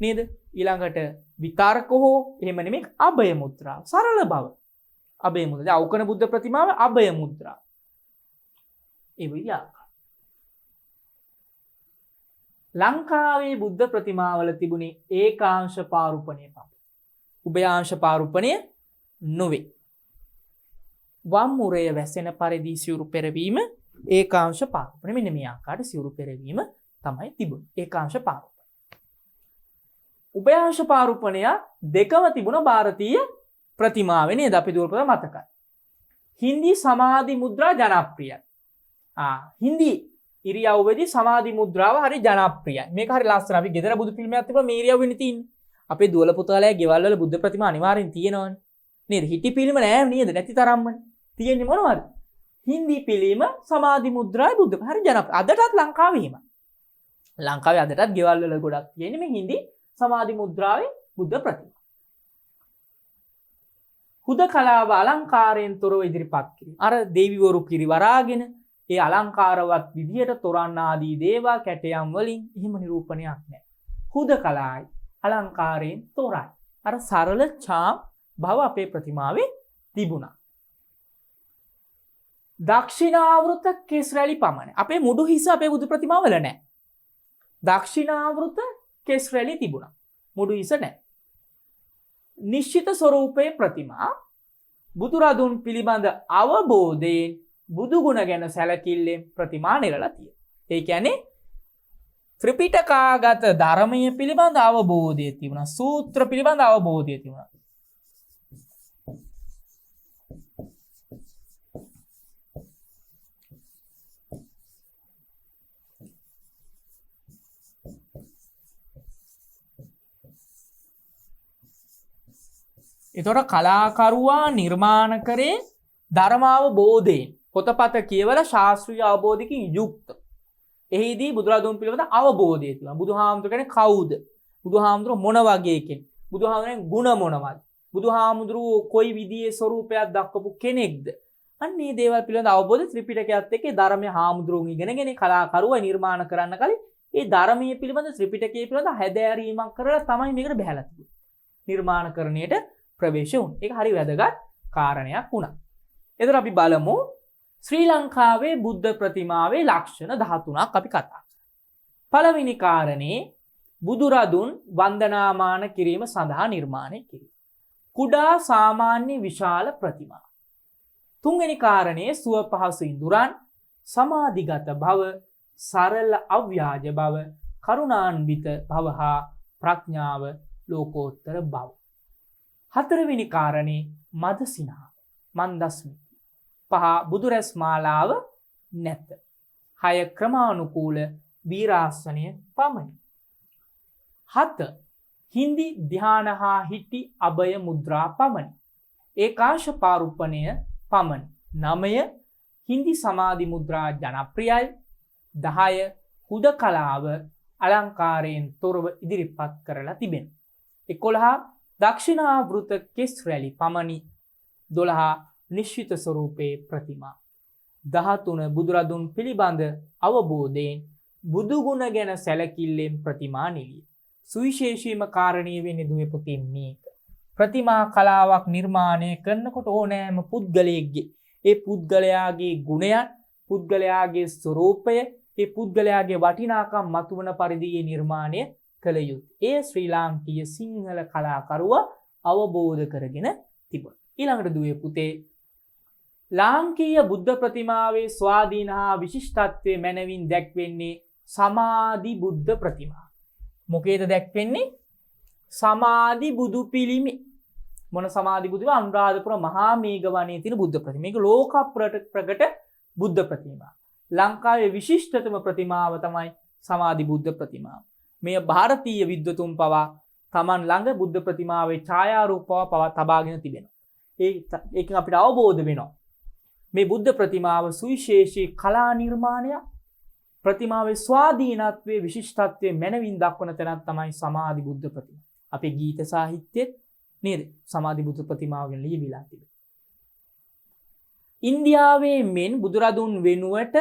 නේද ඊළඟට විතරක හෝ එහෙම නෙමෙයි අභය මුද්‍රාව. සරල බව. අභය මුද්‍රාව. දැන් අවකන බුද්ධ ප්‍රතිමාව අභය මුද්‍රාව. ඒ විදිහ ලංකාවේ බුද්ධ ප්‍රතිමාවල තිබුණේ ඒකාංශ පාරුපණය පමණයි. උභයාංශ පාරුපණය නොවේ. වම් මුරය වැසෙන පරිදි සිවුරු පෙරවීම ඒකාංශ පාරුපණය. මෙන්න මේ ආකාරයට සිවුරු පෙරවීම තමයි තිබුණේ. ඒකාංශ පාරුපණය. උභයාංශ පාරුපණය දෙකම තිබුණ ಭಾರತೀಯ ප්‍රතිමාවේ නේද? අපි දුරපත මතකයි. හින්දි සමාධි මුද්‍රා ජනප්‍රියයි. හින්දි ඉරියව්වේදී සමාධි මුද්‍රාව හරි ජනප්‍රියයි. මේක හරි ලස්සන. අපි ගෙදර බුදු පිළිමයක් තිබුණා මේ ඉරියව්වෙන්නේ තියෙන්නේ. අපේ දුවල පුතාලගේ ගෙවල් වල බුද්ධ ප්‍රතිමා අනිවාර්යෙන් තියෙනවනේ. නේද? හිටි පිළිම නෑ නේද? නැති තරම්මනේ. තියෙන්නේ මොනවද? හින්දි පිළිම සමාධි මුද්‍රායි බුද්ධ. හරි ජනප්‍රිය. අදටත් ලංකාවේ එහෙමයි. ලංකාවේ අදටත් ගෙවල් වල ගොඩක් තියෙන්නේ මේ හින්දි සමාධි මුද්‍රාවේ බුද්ධ ප්‍රතිමා. හුදකලාව අලංකාරයෙන් තොරව ඉදිරිපත් කිරීම. අර දෙවිවරු කිරිවරාගෙන ඒ අලංකාරවත් විදියට තොරන් ආදී දේවල් කැටයම් වලින් එහෙම නිරූපණයක් නැහැ. හුදකලායි අලංකාරයෙන් තොරයි. අර සරල ඡාම් භව අපේ ප්‍රතිමාවේ තිබුණා. දක්ෂිනාවෘත කෙස් රැලි පමණ. අපේ මුඩු හිස අපේ බුදු ප්‍රතිමාවල නැහැ. දක්ෂිනාවෘත කෙස් රැලි තිබුණා. මුඩු හිස නැහැ. නිශ්චිත ස්වરૂපයේ ප්‍රතිමා බුදුරදුන් පිළිබඳ අවබෝධයෙන් බුදු ගුණ ගැන සැලකිල්ලෙන් ප්‍රතිමා නෙරලා තියෙනවා. ඒ කියන්නේ ත්‍රිපිටකාගත ධර්මය පිළිබඳ අවබෝධය තිබුණා. සූත්‍ර පිළිබඳ අවබෝධය තිබුණා. එතකොට කලාකරුවා නිර්මාණ කරේ ධර්මාවබෝධයෙන් පොතපත කියවලා ශාස්ත්‍රීය අවබෝධයකින් යුක්ත. එහිදී බුදුරදුන් පිළිබඳ අවබෝධය තිබුණා. බුදුහාමුදුර කියන්නේ කවුද? බුදුහාමුදුර මොන වගේ කෙනෙක්? බුදුහාමුදුරේ ගුණ මොනවද? බුදුහාමුදුරුවෝ කොයි විදිහේ ස්වරූපයක් දක්වපු කෙනෙක්ද? අන්න මේ දේවල් පිළිබඳ අවබෝධය ත්‍රිපිටකයත් එක්ක ධර්මයේ හාමුදුරුවෝ ඉගෙනගෙන කලාකරුවා නිර්මාණ කරන්න කලින් ඒ ධර්මයේ පිළිබඳ ත්‍රිපිටකයේ පිළිබඳ හැදෑරීමක් කරලා තමයි මේකට බහැලා තිබුණේ. නිර්මාණකරණයට ප්‍රවේශ වුණා. ඒක හරි වැදගත් කාරණයක් වුණා. එතකොට අපි බලමු ශ්‍රී ලංකාවේ බුද්ධ ප්‍රතිමාවේ ලක්ෂණ 13ක් අපි කතා කරමු. පළවෙනි කාරණේ බුදුරදුන් වන්දනාමාන කිරීම සඳහා නිර්මාණය කිරීම. කුඩා සාමාන්‍ය විශාල ප්‍රතිමා. තුන්වෙනි කාරණේ සුව පහසු ඉඳුරන්, සමාධිගත භව, සරල අව්‍යාජ බව, කරුණාන්විත බව හා ප්‍රඥාව ලෝකෝත්තර බව. හතරවෙනි කාරණේ මද සිනහ, මන්දස්මිති. පහ බුදුරැස් මාලාව නැත. 6 ක්‍රමානුකූල වීරාසනය පමණි. 7 හින්දි ධ්‍යාන හා හිටි අභය මුද්‍රා පමණි. ඒකාශ පාරුපණය පමණි. 9 හින්දි සමාධි මුද්‍රා ජනප්‍රියයි. 10 හුදකලාව අලංකාරයෙන් තොරව ඉදිරිපත් කරලා තිබෙන. 11 දක්ෂිණාවෘත කෙස් රැලි පමණි. 12 නිශ්චිත ස්වරූපයේ ප්‍රතිමා. 13 බුදුරදුන් පිළිබඳ අවබෝධයෙන් බුදුගුණ ගැන සැලකිල්ලෙන් ප්‍රතිමා නිලිය. සුවිශේෂීම කාරණීය වෙන්නේ දුවේ පුතේ මේක. ප්‍රතිමා කලාවක් නිර්මාණය කරනකොට ඕනෑම පුද්ගලයෙක්ගේ ඒ පුද්ගලයාගේ ගුණයන්, පුද්ගලයාගේ ස්වරූපය, ඒ පුද්ගලයාගේ වටිනාකම් මතුවන පරිදි නිර්මාණය කළ යුතුයි. ඒ ශ්‍රී ලාංකීය සිංහල කලාකරුවා අවබෝධ කරගෙන තිබුණා. ඊළඟට දුවේ පුතේ ලාංකීය බුද්ධ ප්‍රතිමාවේ ස්වාධීන හා විශිෂ්ටත්වයේ මැනවින් දැක්වෙන්නේ සමාධි බුද්ධ ප්‍රතිමා. මොකේද දැක්වෙන්නේ? සමාධි බුදු පිළිමේ. මොන සමාධි බුදුව? අනුරාධපුර මහා මේඝවනයේ තියෙන බුද්ධ ප්‍රතිමා. මේක ලෝක ප්‍රකට බුද්ධ ප්‍රතිමා. ලංකාවේ විශිෂ්ටතම ප්‍රතිමාව තමයි සමාධි බුද්ධ ප්‍රතිමාව. මේ ಭಾರತೀಯ විද්වතුන් පවා Taman ළඟ බුද්ධ ප්‍රතිමාවේ ඡායාරූපව පවා තබාගෙන තිබෙනවා. ඒකෙන් අපිට අවබෝධ වෙනවා මේ බුද්ධ ප්‍රතිමාව සුවිශේෂී කලා නිර්මාණයක්. ප්‍රතිමාවේ ස්වාධීනත්වයේ විශිෂ්ටත්වයේ මැනවින් දක්වන තැනක් තමයි සමාධි බුද්ධ ප්‍රතිමා. අපේ ගීත සාහිත්‍යයේ නේද සමාධි බුද්ධ ප්‍රතිමාව ගැන ලියවිලා තිබෙනවා. ඉන්දියාවේ මෙන් බුදුරදුන් වෙනුවට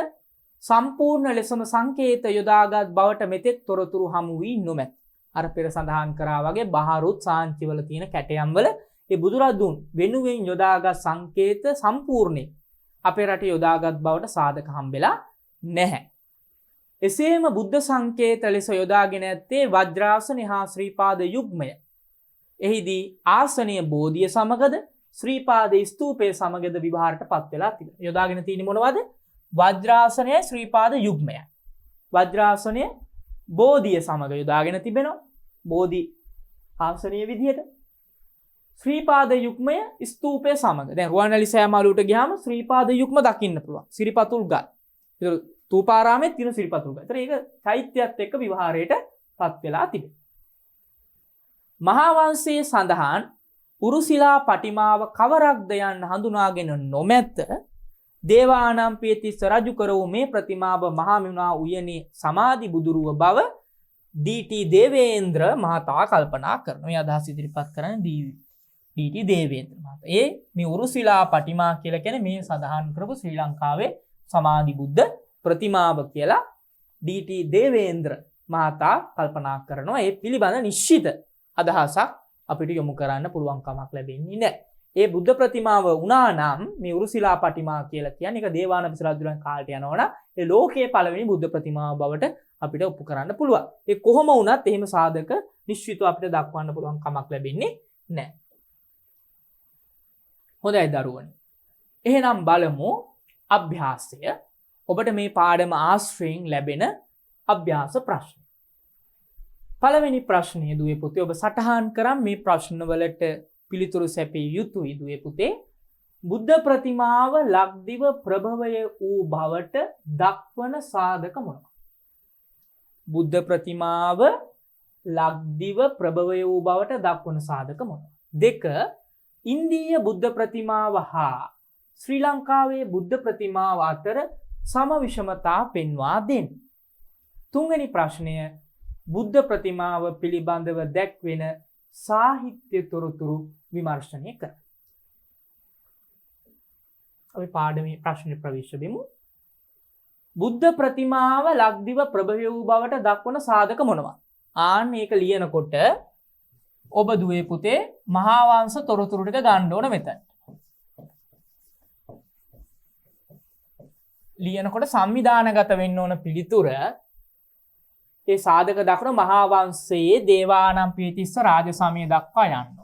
සම්පූර්ණ ලෙසම සංකේත යොදාගත් බවට මෙතෙක් තොරතුරු හමු වී නොමැත. අර පෙර සඳහන් කරා වගේ බහරුත් සාංචිවල තියෙන කැටයම් වල ඒ බුදුරදුන් වෙනුවෙන් යොදාගත් සංකේත සම්පූර්ණේ අපේ රටේ යොදාගත් බවට සාධක හම්බෙලා නැහැ. එසේම බුද්ධ සංකේත ලෙස යොදාගෙන ඇත්තේ වජ්‍රාසනය හා ශ්‍රීපාද යුග්මය. එහිදී ආසනීය බෝධිය සමගද ශ්‍රීපාද ස්තූපය සමගද විභාරයට පත් වෙලා තිබෙනවා. යොදාගෙන තියෙන්නේ මොනවද? වජ්‍රාසනය ශ්‍රීපාද යුග්මය. වජ්‍රාසනය බෝධිය සමග යොදාගෙන තිබෙනවා. බෝධි ආසනීය විදිහට. ශ්‍රීපාද යුග්මය ස්තූපය සමග. දැන් රුවන්වැලි සෑමාලුවට ගියාම ශ්‍රීපාද යුග්ම දකින්න පුළුවන්. සිරිපතුල් ගල්. ඒක තූපාරාමයේ තියෙන සිරිපතුල් ගල්. ඒතර ඒක චෛත්‍යයත් එක්ක විවහාරයට පත් වෙලා තිබෙනවා. මහා වංශයේ සඳහන් උරුසිලා පටිමාව කවරක්ද යන්න හඳුනාගෙන නොමැත. දේවානම්පියතිස්ස රජු කර වූ මේ ප්‍රතිමාව මහා මෙුණා උයනේ සමාධි බුදුරුව බව ඩී.ටී. දේවේන්ද්‍ර මහතා කල්පනා කරනවා. මේ අදහස් ඉදිරිපත් කරන ඩී.ටී. දේවේන්ද්‍ර මහතා. මේ උරුසිලා පටිමා කියලා කියන්නේ මේ සඳහන් කරපු ශ්‍රී ලංකාවේ සමාධි බුද්ධ ප්‍රතිමාව කියලා ඩී.ටී. දේවේන්ද්‍ර මහතා කල්පනා කරනවා. ඒ පිළිබඳ නිශ්චිත අදහසක් අපිට යොමු කරන්න පුළුවන් කමක් ලැබෙන්නේ නැහැ. ඒ බුද්ධ ප්‍රතිමාව වුණා නම් මේ උරුසිලා පටිමා කියලා කියන්නේ ඒක දේවානම්පියතිස්ස රජුලන් කාලට යනවනම් ඒ ලෝකයේ පළවෙනි බුද්ධ ප්‍රතිමාව බවට අපිට ඔප්පු කරන්න පුළුවන්. ඒ කොහොම වුණත් එහෙම සාධක නිශ්චිතව අපිට දක්වන්න පුළුවන් කමක් ලැබෙන්නේ නැහැ. හොඳයි දරුවනි. එහෙනම් බලමු අභ්‍යාසය. ඔබට මේ පාඩම ආශ්‍රයෙන් ලැබෙන අභ්‍යාස ප්‍රශ්න. පළවෙනි ප්‍රශ්නය දුවේ පුතේ ඔබ සටහන් කරන් මේ ප්‍රශ්නවලට පිළිතුරු සැපිය යුතුයි දුවේ පුතේ. බුද්ධ ප්‍රතිමාව ලක්දිව ප්‍රභවය වූ බවට දක්වන සාධක මොනවාද? බුද්ධ ප්‍රතිමාව ලක්දිව ප්‍රභවය වූ බවට දක්වන සාධක මොනවාද? 2. ඉන්දීය බුද්ධ ප්‍රතිමාව හා ශ්‍රී ලංකාවේ බුද්ධ ප්‍රතිමාව අතර සම විෂමතා පෙන්වා දෙන්න. 3 වෙනි ප්‍රශ්නය බුද්ධ ප්‍රතිමාව පිළිබඳව දැක්වෙන සාහිත්‍ය තොරතුරු විමර්ශනය කර. අපි පාඩමේ ප්‍රශ්න ප්‍රවේශ වෙමු. බුද්ධ ප්‍රතිමාව ලක්දිව ප්‍රභවය වූ බවට දක්වන සාධක මොනවා? ආන් මේක ලියනකොට ඔබ දුවේ පුතේ මහා වංශ තොරතුරු ටික ගන්න ඕන මෙතන. ලියනකොට සංවිධානගත වෙන්න ඕන පිළිතුර ඒ සාධක දක්වන මහා වංශයේ දේවානම්පියතිස්ස රාජ සමය දක්වා යන්න.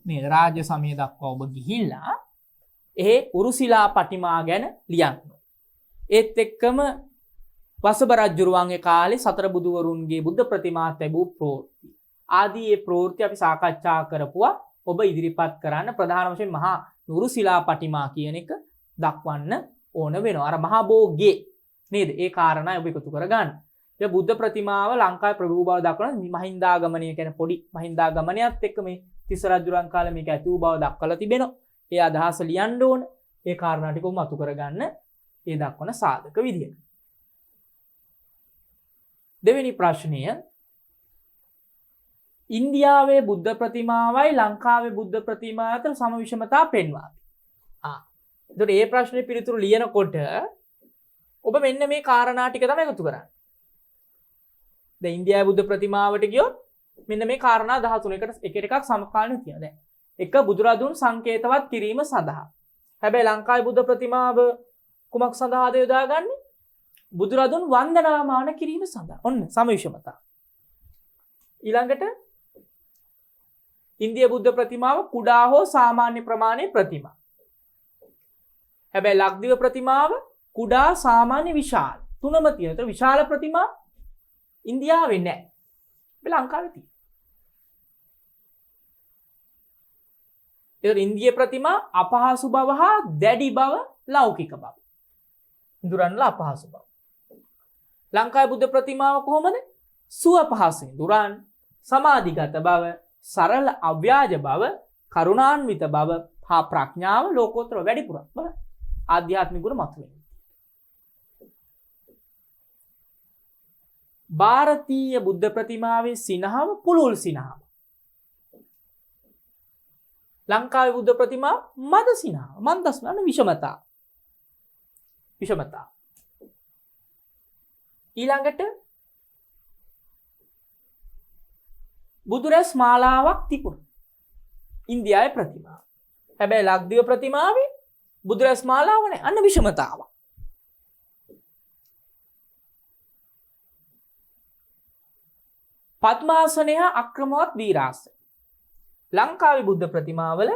නේද? රාජ්‍ය සමය දක්වා ඔබ ගිහිල්ලා ඒ උරුසිලා පටිමා ගැන ලියන්න. ඒත් එක්කම වසභ රජුරුවන්ගේ කාලේ සතර බුදුවරුන්ගේ බුද්ධ ප්‍රතිමා තැබූ ප්‍රවෘත්ති ආදී ඒ ප්‍රවෘත්ති අපි සාකච්ඡා කරපුවා. ඔබ ඉදිරිපත් කරන්න ප්‍රධාන වශයෙන් මහා උරුසිලා පටිමා කියන එක දක්වන්න ඕන වෙනවා. අර මහා බෝගේ නේද? ඒ කාරණා ඔබ එකතු කරගන්න. ඒ බුද්ධ ප්‍රතිමාව ලංකාවේ ප්‍රභූ බව දක්වන මහින්දාගමනය කියන පොඩි මහින්දාගමනයත් එක්ක මේ තිස්ස රජුරන් කාලේ මේක ඇති වූ බව දක්වලා තිබෙනවා. ඒ අදහස ලියන්න ඕන. ඒ කාරණා ටික මතු කරගන්න ඒ දක්වන සාධක විදියට. දෙවෙනි ප්‍රශ්නය ඉන්දියාවේ බුද්ධ ප්‍රතිමාවයි ලංකාවේ බුද්ධ ප්‍රතිමාව අතර සම විෂමතා පෙන්වා. එතකොට මේ ප්‍රශ්නේ පිළිතුරු ලියනකොට ඔබ මෙන්න මේ කාරණා ටික තමයි එකතු කරන්නේ. දැන් ඉන්දියාවේ බුද්ධ ප්‍රතිමාවට ගියොත් මෙන්න මේ කාරණා 13කට එක එකක් සමකාලීනව තියෙනවා. දැන් එක බුදුරදුන් සංකේතවත් කිරීම සඳහා. හැබැයි ලංකාවේ බුද්ධ ප්‍රතිමාව කුමක් සඳහාද යොදාගන්නේ? බුදුරදුන් වන්දනාමාන කිරීම සඳහා. ඔන්න සම විෂමතා. ඊළඟට ඉන්දියා බුද්ධ ප්‍රතිමාව කුඩා හෝ සාමාන්‍ය ප්‍රමාණයේ ප්‍රතිමා. හැබැයි ලක්දිව ප්‍රතිමාව කුඩා සාමාන්‍ය විශාල තුනම තියෙනවා. ඒතර විශාල ප්‍රතිමා ඉන්දියාවේ නැහැ. මේ ලංකාවේ තියෙනවා. ඒතර ඉන්දියා ප්‍රතිමා අපහසු බව හා දැඩි බව ලෞකික බව. ඉඳුරන්ලා අපහසු බව. ලංකාවේ බුද්ධ ප්‍රතිමාව කොහොමද? සුව පහසු ඉඳුරන්, සමාධිගත බව, සරල අව්‍යාජ බව, කරුණාන්විත බව හා ප්‍රඥාව ලෝකෝත්තර වැඩිපුර බල ආධ්‍යාත්මික ගුණ මතුවෙනවා. ಭಾರತೀಯ බුද්ධ ප්‍රතිමාවේ සිනහව පුළුල් සිනහව. ලංකාවේ බුද්ධ ප්‍රතිමා මද සිනහව. මන්දස්නන විෂමතා. විෂමතා. ඊළඟට බුදුරැස් මාලාවක් තිබුණා. ඉන්දියාවේ ප්‍රතිමාව. හැබැයි ලක්දිව ප්‍රතිමාවේ බුදුරැස් මාලාව නැහැ. අන්න විෂමතාව. පద్මාසනය හා අක්‍රමවත් වීරාසනය. ලංකාවේ බුද්ධ ප්‍රතිමාවල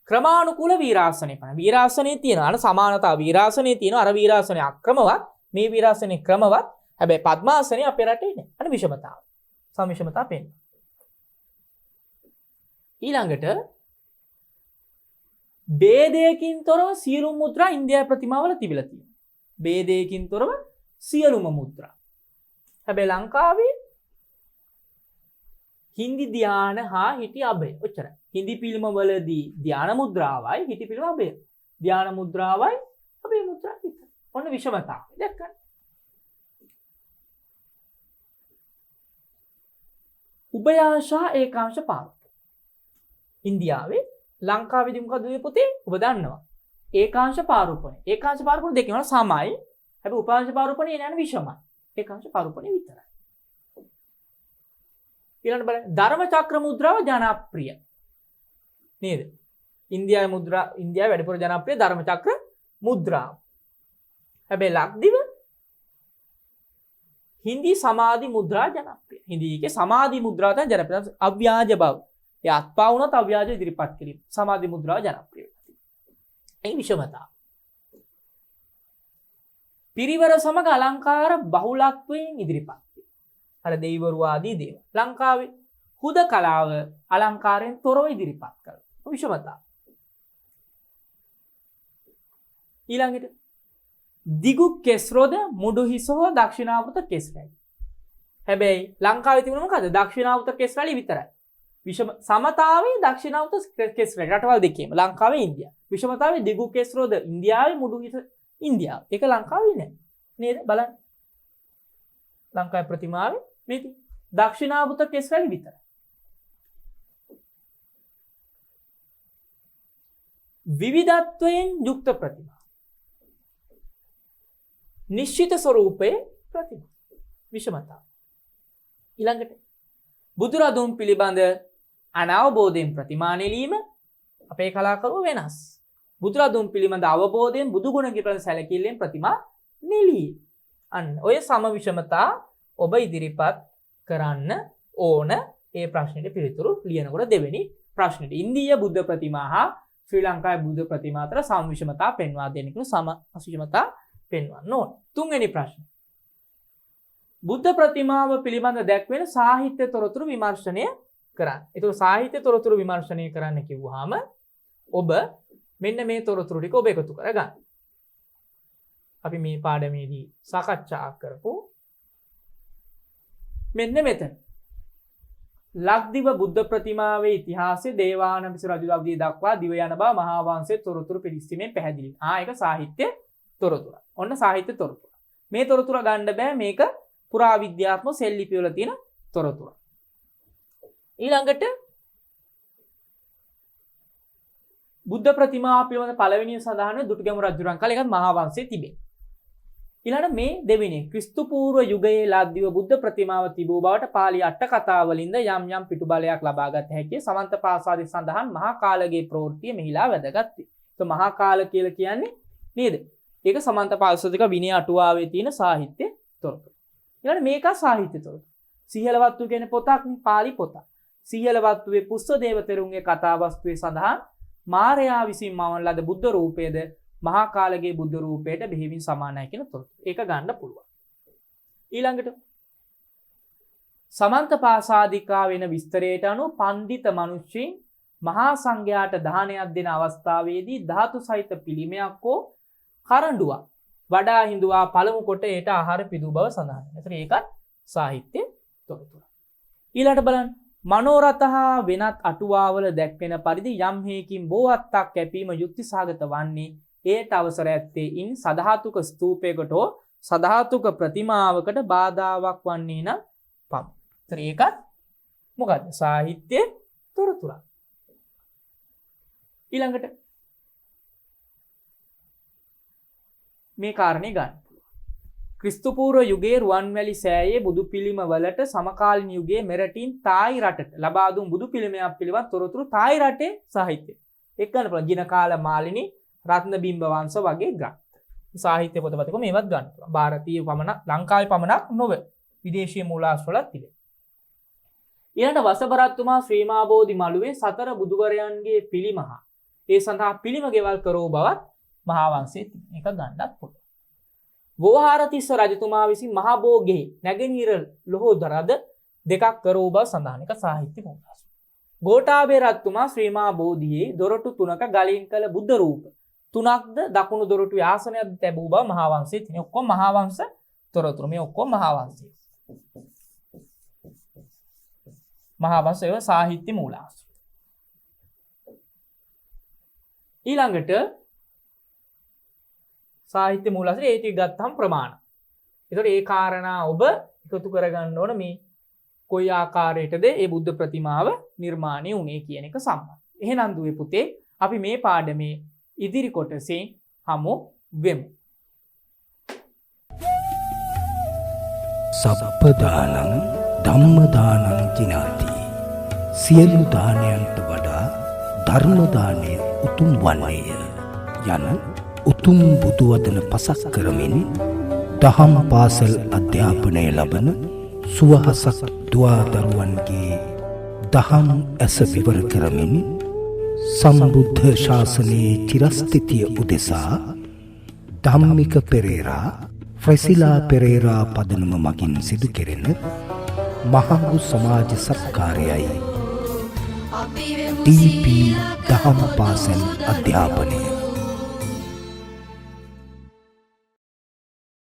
ක්‍රමානුකූල වීරාසනය පන. වීරාසනයේ තියෙනවා. අර සමානතාව වීරාසනයේ තියෙනවා. අර වීරාසනය අක්‍රමවත්, මේ වීරාසනය ක්‍රමවත්. හැබැයි පద్මාසනය අපේ රටේ නැහැ. අන්න විෂමතාව. සමිෂමතා පෙන්වනවා. ඊළඟට ભેදයකින් තොරව සියලුම මුද්‍රා ඉන්දියාවේ ප්‍රතිමාවල තිබිලා තියෙනවා. ભેදයකින් තොරව සියලුම මුද්‍රා. හැබැයි ලංකාවේ හින්දි ධ්‍යාන හා හිටි අභය. ඔච්චරයි. හින්දි පිළිම වලදී ධ්‍යාන මුද්‍රාවයි හිටි පිළිම අභය. ධ්‍යාන මුද්‍රාවයි අභය මුද්‍රාව විතරයි. ඔන්න විෂමතාව. දැක්කද? උභයාශා ඒකාංශ පාරුප. ඉන්දියාවේ ලංකාවේදී මොකද වෙන්නේ පුතේ? ඔබ දන්නවා. ඒකාංශ පාරුපණය. ඒකාංශ පාරුපණය දෙකම සමයි. හැබැයි උපාංශ පාරුපණය නෑනේ විෂමයි. ඒකාංශ පාරුපණය විතරයි. ඊළඟට බලන්න ධර්ම චක්‍ර මුද්‍රාව ජනප්‍රිය. නේද? ඉන්දියාවේ මුද්‍රා ඉන්දියාවේ වැඩිපුර ජනප්‍රිය ධර්ම චක්‍ර මුද්‍රාව. හැබැයි ලක්දිව හින්දි සමාධි මුද්‍රා ජනප්‍රිය. හින්දියේ සමාධි මුද්‍රාව තමයි ජනප්‍රිය. අව්‍යාජ බව. ඒ අත්පා වුණත් අව්‍යාජ ඉදිරිපත් කිරීම. සමාධි මුද්‍රාව ජනප්‍රිය. ඒ විෂමතාව. පිරිවර සමග අලංකාර බහුලත්වයෙන් ඉදිරිපත්. අර දෙවිවරු ආදී දේව. ලංකාවේ හුදකලාව අලංකාරයෙන් තොරව ඉදිරිපත් කරනවා. විෂමතාව. ඊළඟට දිගු කෙස්රොද මුඩු හිස හෝ දක්ෂිනාවෘත කෙස්රැලි. හැබැයි ලංකාවේ තිබුණ මොකද? දක්ෂිනාවෘත කෙස්රැලි විතරයි. විෂම සමතාවේ දක්ෂිනාවෘත කෙස්රැලි රටවල් දෙකේම ලංකාවේ ඉන්දියාව. විෂමතාවේ දිගු කෙස්රොද ඉන්දියාවේ මුඩු හිස ඉන්දියාව. ඒක ලංකාවේ නෑ. නේද? බලන්න. ලංකාවේ ප්‍රතිමාවේ මේක දක්ෂිනාවෘත කෙස්රැලි විතරයි. විවිධත්වයෙන් යුක්ත ප්‍රතිමා. නිශ්චිත ස්වරූපයේ ප්‍රතිමා. විෂමතාව. ඊළඟට බුදුරදුන් පිළිබඳ අනවබෝධයෙන් ප්‍රතිමා නෙලීම අපේ කලාකරුවෝ වෙනස්. බුදුරදුන් පිළිබඳ අවබෝධයෙන් බුදුගුණ පිළිබඳ සැලකිල්ලෙන් ප්‍රතිමා නෙලී. අන්න ඔය සම විෂමතා ඔබ ඉදිරිපත් කරන්න ඕන ඒ ප්‍රශ්නෙට පිළිතුරු ලියනකොට දෙවෙනි ප්‍රශ්නෙට ඉන්දීය බුද්ධ ප්‍රතිමා හා ශ්‍රී ලංකාවේ බුද්ධ ප්‍රතිමා අතර සම්විෂමතා පෙන්වා දෙන්න කියන සමවිෂමතා පෙන්වන්න ඕන. තුන්වෙනි ප්‍රශ්නේ. බුද්ධ ප්‍රතිමාව පිළිබඳ දැක්වෙන සාහිත්‍ය තොරතුරු විමර්ශනය කරන්න. ඒතකොට සාහිත්‍ය තොරතුරු විමර්ශනය කරන්න කිව්වහම ඔබ මෙන්න මේ තොරතුරු ටික ඔබ එකතු කරගන්න. අපි මේ පාඩමේදී සාකච්ඡා කරපු මෙන්න මෙතන ලක්දිව බුද්ධ ප්‍රතිමාවේ ඉතිහාසය දේවානම්පියතිස්ස රජු අවදියේ දක්වා දිව යන බව මහා වංශයේ තොරතුරු පිළිස්සීමෙන් පැහැදිලි. ඒක සාහිත්‍ය තොරතුර. ඔන්න සාහිත්‍ය තොරතුර. මේ තොරතුර ගන්න බෑ මේක පුරාවිද්‍යාත්මක සෙල් ලිපි වල තියෙන තොරතුර. ඊළඟට බුද්ධ ප්‍රතිමා පිළිබඳ පළවෙනිය සඳහන් වෙන දුටුගැමුණු රජුරන් කාලේ එකත් මහා වංශයේ තිබේ. ඊළඟ මේ දෙවෙනි ක්‍රිස්තු පූර්ව යුගයේ ලක්දිව බුද්ධ ප්‍රතිමාව තිබූ බවට පාළි අට කතාවලින්ද යම් යම් පිටු බලයක් ලබාගත හැකිය. සමන්ත පාසාදී සඳහන් මහා කාලගේ ප්‍රවෘත්තිය මෙහිලා වැදගත් වේ. તો මහා කාල කියලා කියන්නේ නේද? ඒක සමන්ත පාසාදික විනය අටුවාවේ තියෙන සාහිත්‍ය තොරතුරු. ඊළඟ මේක සාහිත්‍ය තොරතුරු. සිහලවත්තු කියන පොතක් නේ පාළි පොතක්. සිහලවත්තුවේ පුස්සදේව තෙරුන්ගේ කතාවස්තුවේ සඳහන් මාරයා විසින් මවන ලද බුද්ධ රූපයේද මහා කාලගේ බුද්ධ රූපයට බෙහෙවින් සමානයි කියන තොරතුරු. ඒක ගන්න පුළුවන්. ඊළඟට සමන්ත පාසාදිකා වෙන විස්තරයට අනුව පඬිත මිනිස්සුන් මහා සංඝයාට දානයක් දෙන අවස්ථාවේදී ධාතු සහිත පිළිමයක් හෝ කරඬුවක් වඩා හිඳුවා පළමු කොට ඒට ආහාර පිදූ බව සඳහන්. ඒතර ඒකත් සාහිත්‍ය තොරතුර. ඊළඟට බලන්න මනෝරතහා වෙනත් අටුවාවල දැක්වෙන පරිදි යම් හේකින් බෝවත්තක් කැපීම යුක්ති සහගත වන්නේ ඒට අවසර ඇත්තේ ඉන් සධාතුක ස්තූපයකට හෝ සධාතුක ප්‍රතිමාවකට බාධාවක් වන්නේ නම් පමණයි. ඒතර ඒකත් මොකද්ද? සාහිත්‍ය තොරතුරක්. ඊළඟට මේ කාරණේ ගන්න. ක්‍රිස්තු පූර්ව යුගයේ රුවන්වැලි සෑයේ බුදු පිළිම වලට සමකාලීන යුගයේ මෙරටින් තායි රටට ලබා දුන් බුදු පිළිමයක් පිළිබඳ තොරතුරු තායි රටේ සාහිත්‍ය. ඒක ගන්න පුළුවන්. ජිනකාල මාලිනී රත්නබිම්බ වංශ වගේ ග්‍රන්ථ. සාහිත්‍ය පොතපතක මේවත් ගන්න පුළුවන්. ಭಾರತೀಯ පමණක් ලංකාවේ පමණක් නොවේ. විදේශීය මූලාශ්‍රවලත් තිබේ. ඊළඟ වසබරත්තුමා ශ්‍රී මහා බෝධි මළුවේ සතර බුදුවරයන්ගේ පිළිමහ. ඒ සඳහා පිළිම ගෙවල් කරෝ බවත් මහා වංශයේ තියෙන. ඒක ගන්නත් පුළුවන්. වෝහාරතිස්ස රජතුමා විසින් මහා බෝගෙහි නැගෙනහිර ලොහෝදරද දෙකක් කරෝ බව සඳහන්. එක සාහිත්‍ය මූලාශ්‍ර. ගෝඨාභය රජතුමා ශ්‍රී මහා බෝධියේ දොරටු තුනක ගලින් කළ බුද්ධ රූප තුනක්ද දකුණු දොරටු ආසනයක් තැබූ බව මහා වංශයේ තියෙන. ඔක්කොම මහා වංශ තොරතුරු. මේ ඔක්කොම මහා වංශයේ. මහා වංශයේ සාහිත්‍ය මූලාශ්‍ර. ඊළඟට සාහිත්‍ය මූලාශ්‍රය ඒ ටික ගත්තම ප්‍රමාණ. ඒතකොට ඒ කාරණා ඔබ එකතු කරගන්න ඕන මේ කොයි ආකාරයකද මේ බුද්ධ ප්‍රතිමාව නිර්මාණය වුණේ කියන එක සම්බන්ධ. එහෙනම් දුවේ පුතේ අපි මේ පාඩමේ ඉදිරි කොටසේ හමු වෙමු. සබ්බදානං ධම්මදානං කිනාති. සියලු දානයන්ට වඩා ධර්ම දානය උතුම් වන්නේය යන උතුම් බුදු වදන පසක් කරමින් දහම් පාසල් අධ්‍යාපනය ලබන සුවහසක් දුවා දරුවන්ගේ දහම් ඇස විවර කරමින් සම්බුද්ධ ශාසනයේ චිරස්ථිතිය උදෙසා ධම්මික පෙරේරා ෆ්‍රැසිලා පෙරේරා පදනම මගින් සිදු කෙරෙන මහඟු සමාජ සත්කාරයයි ටීපී දහම් පාසල් අධ්‍යාපනය.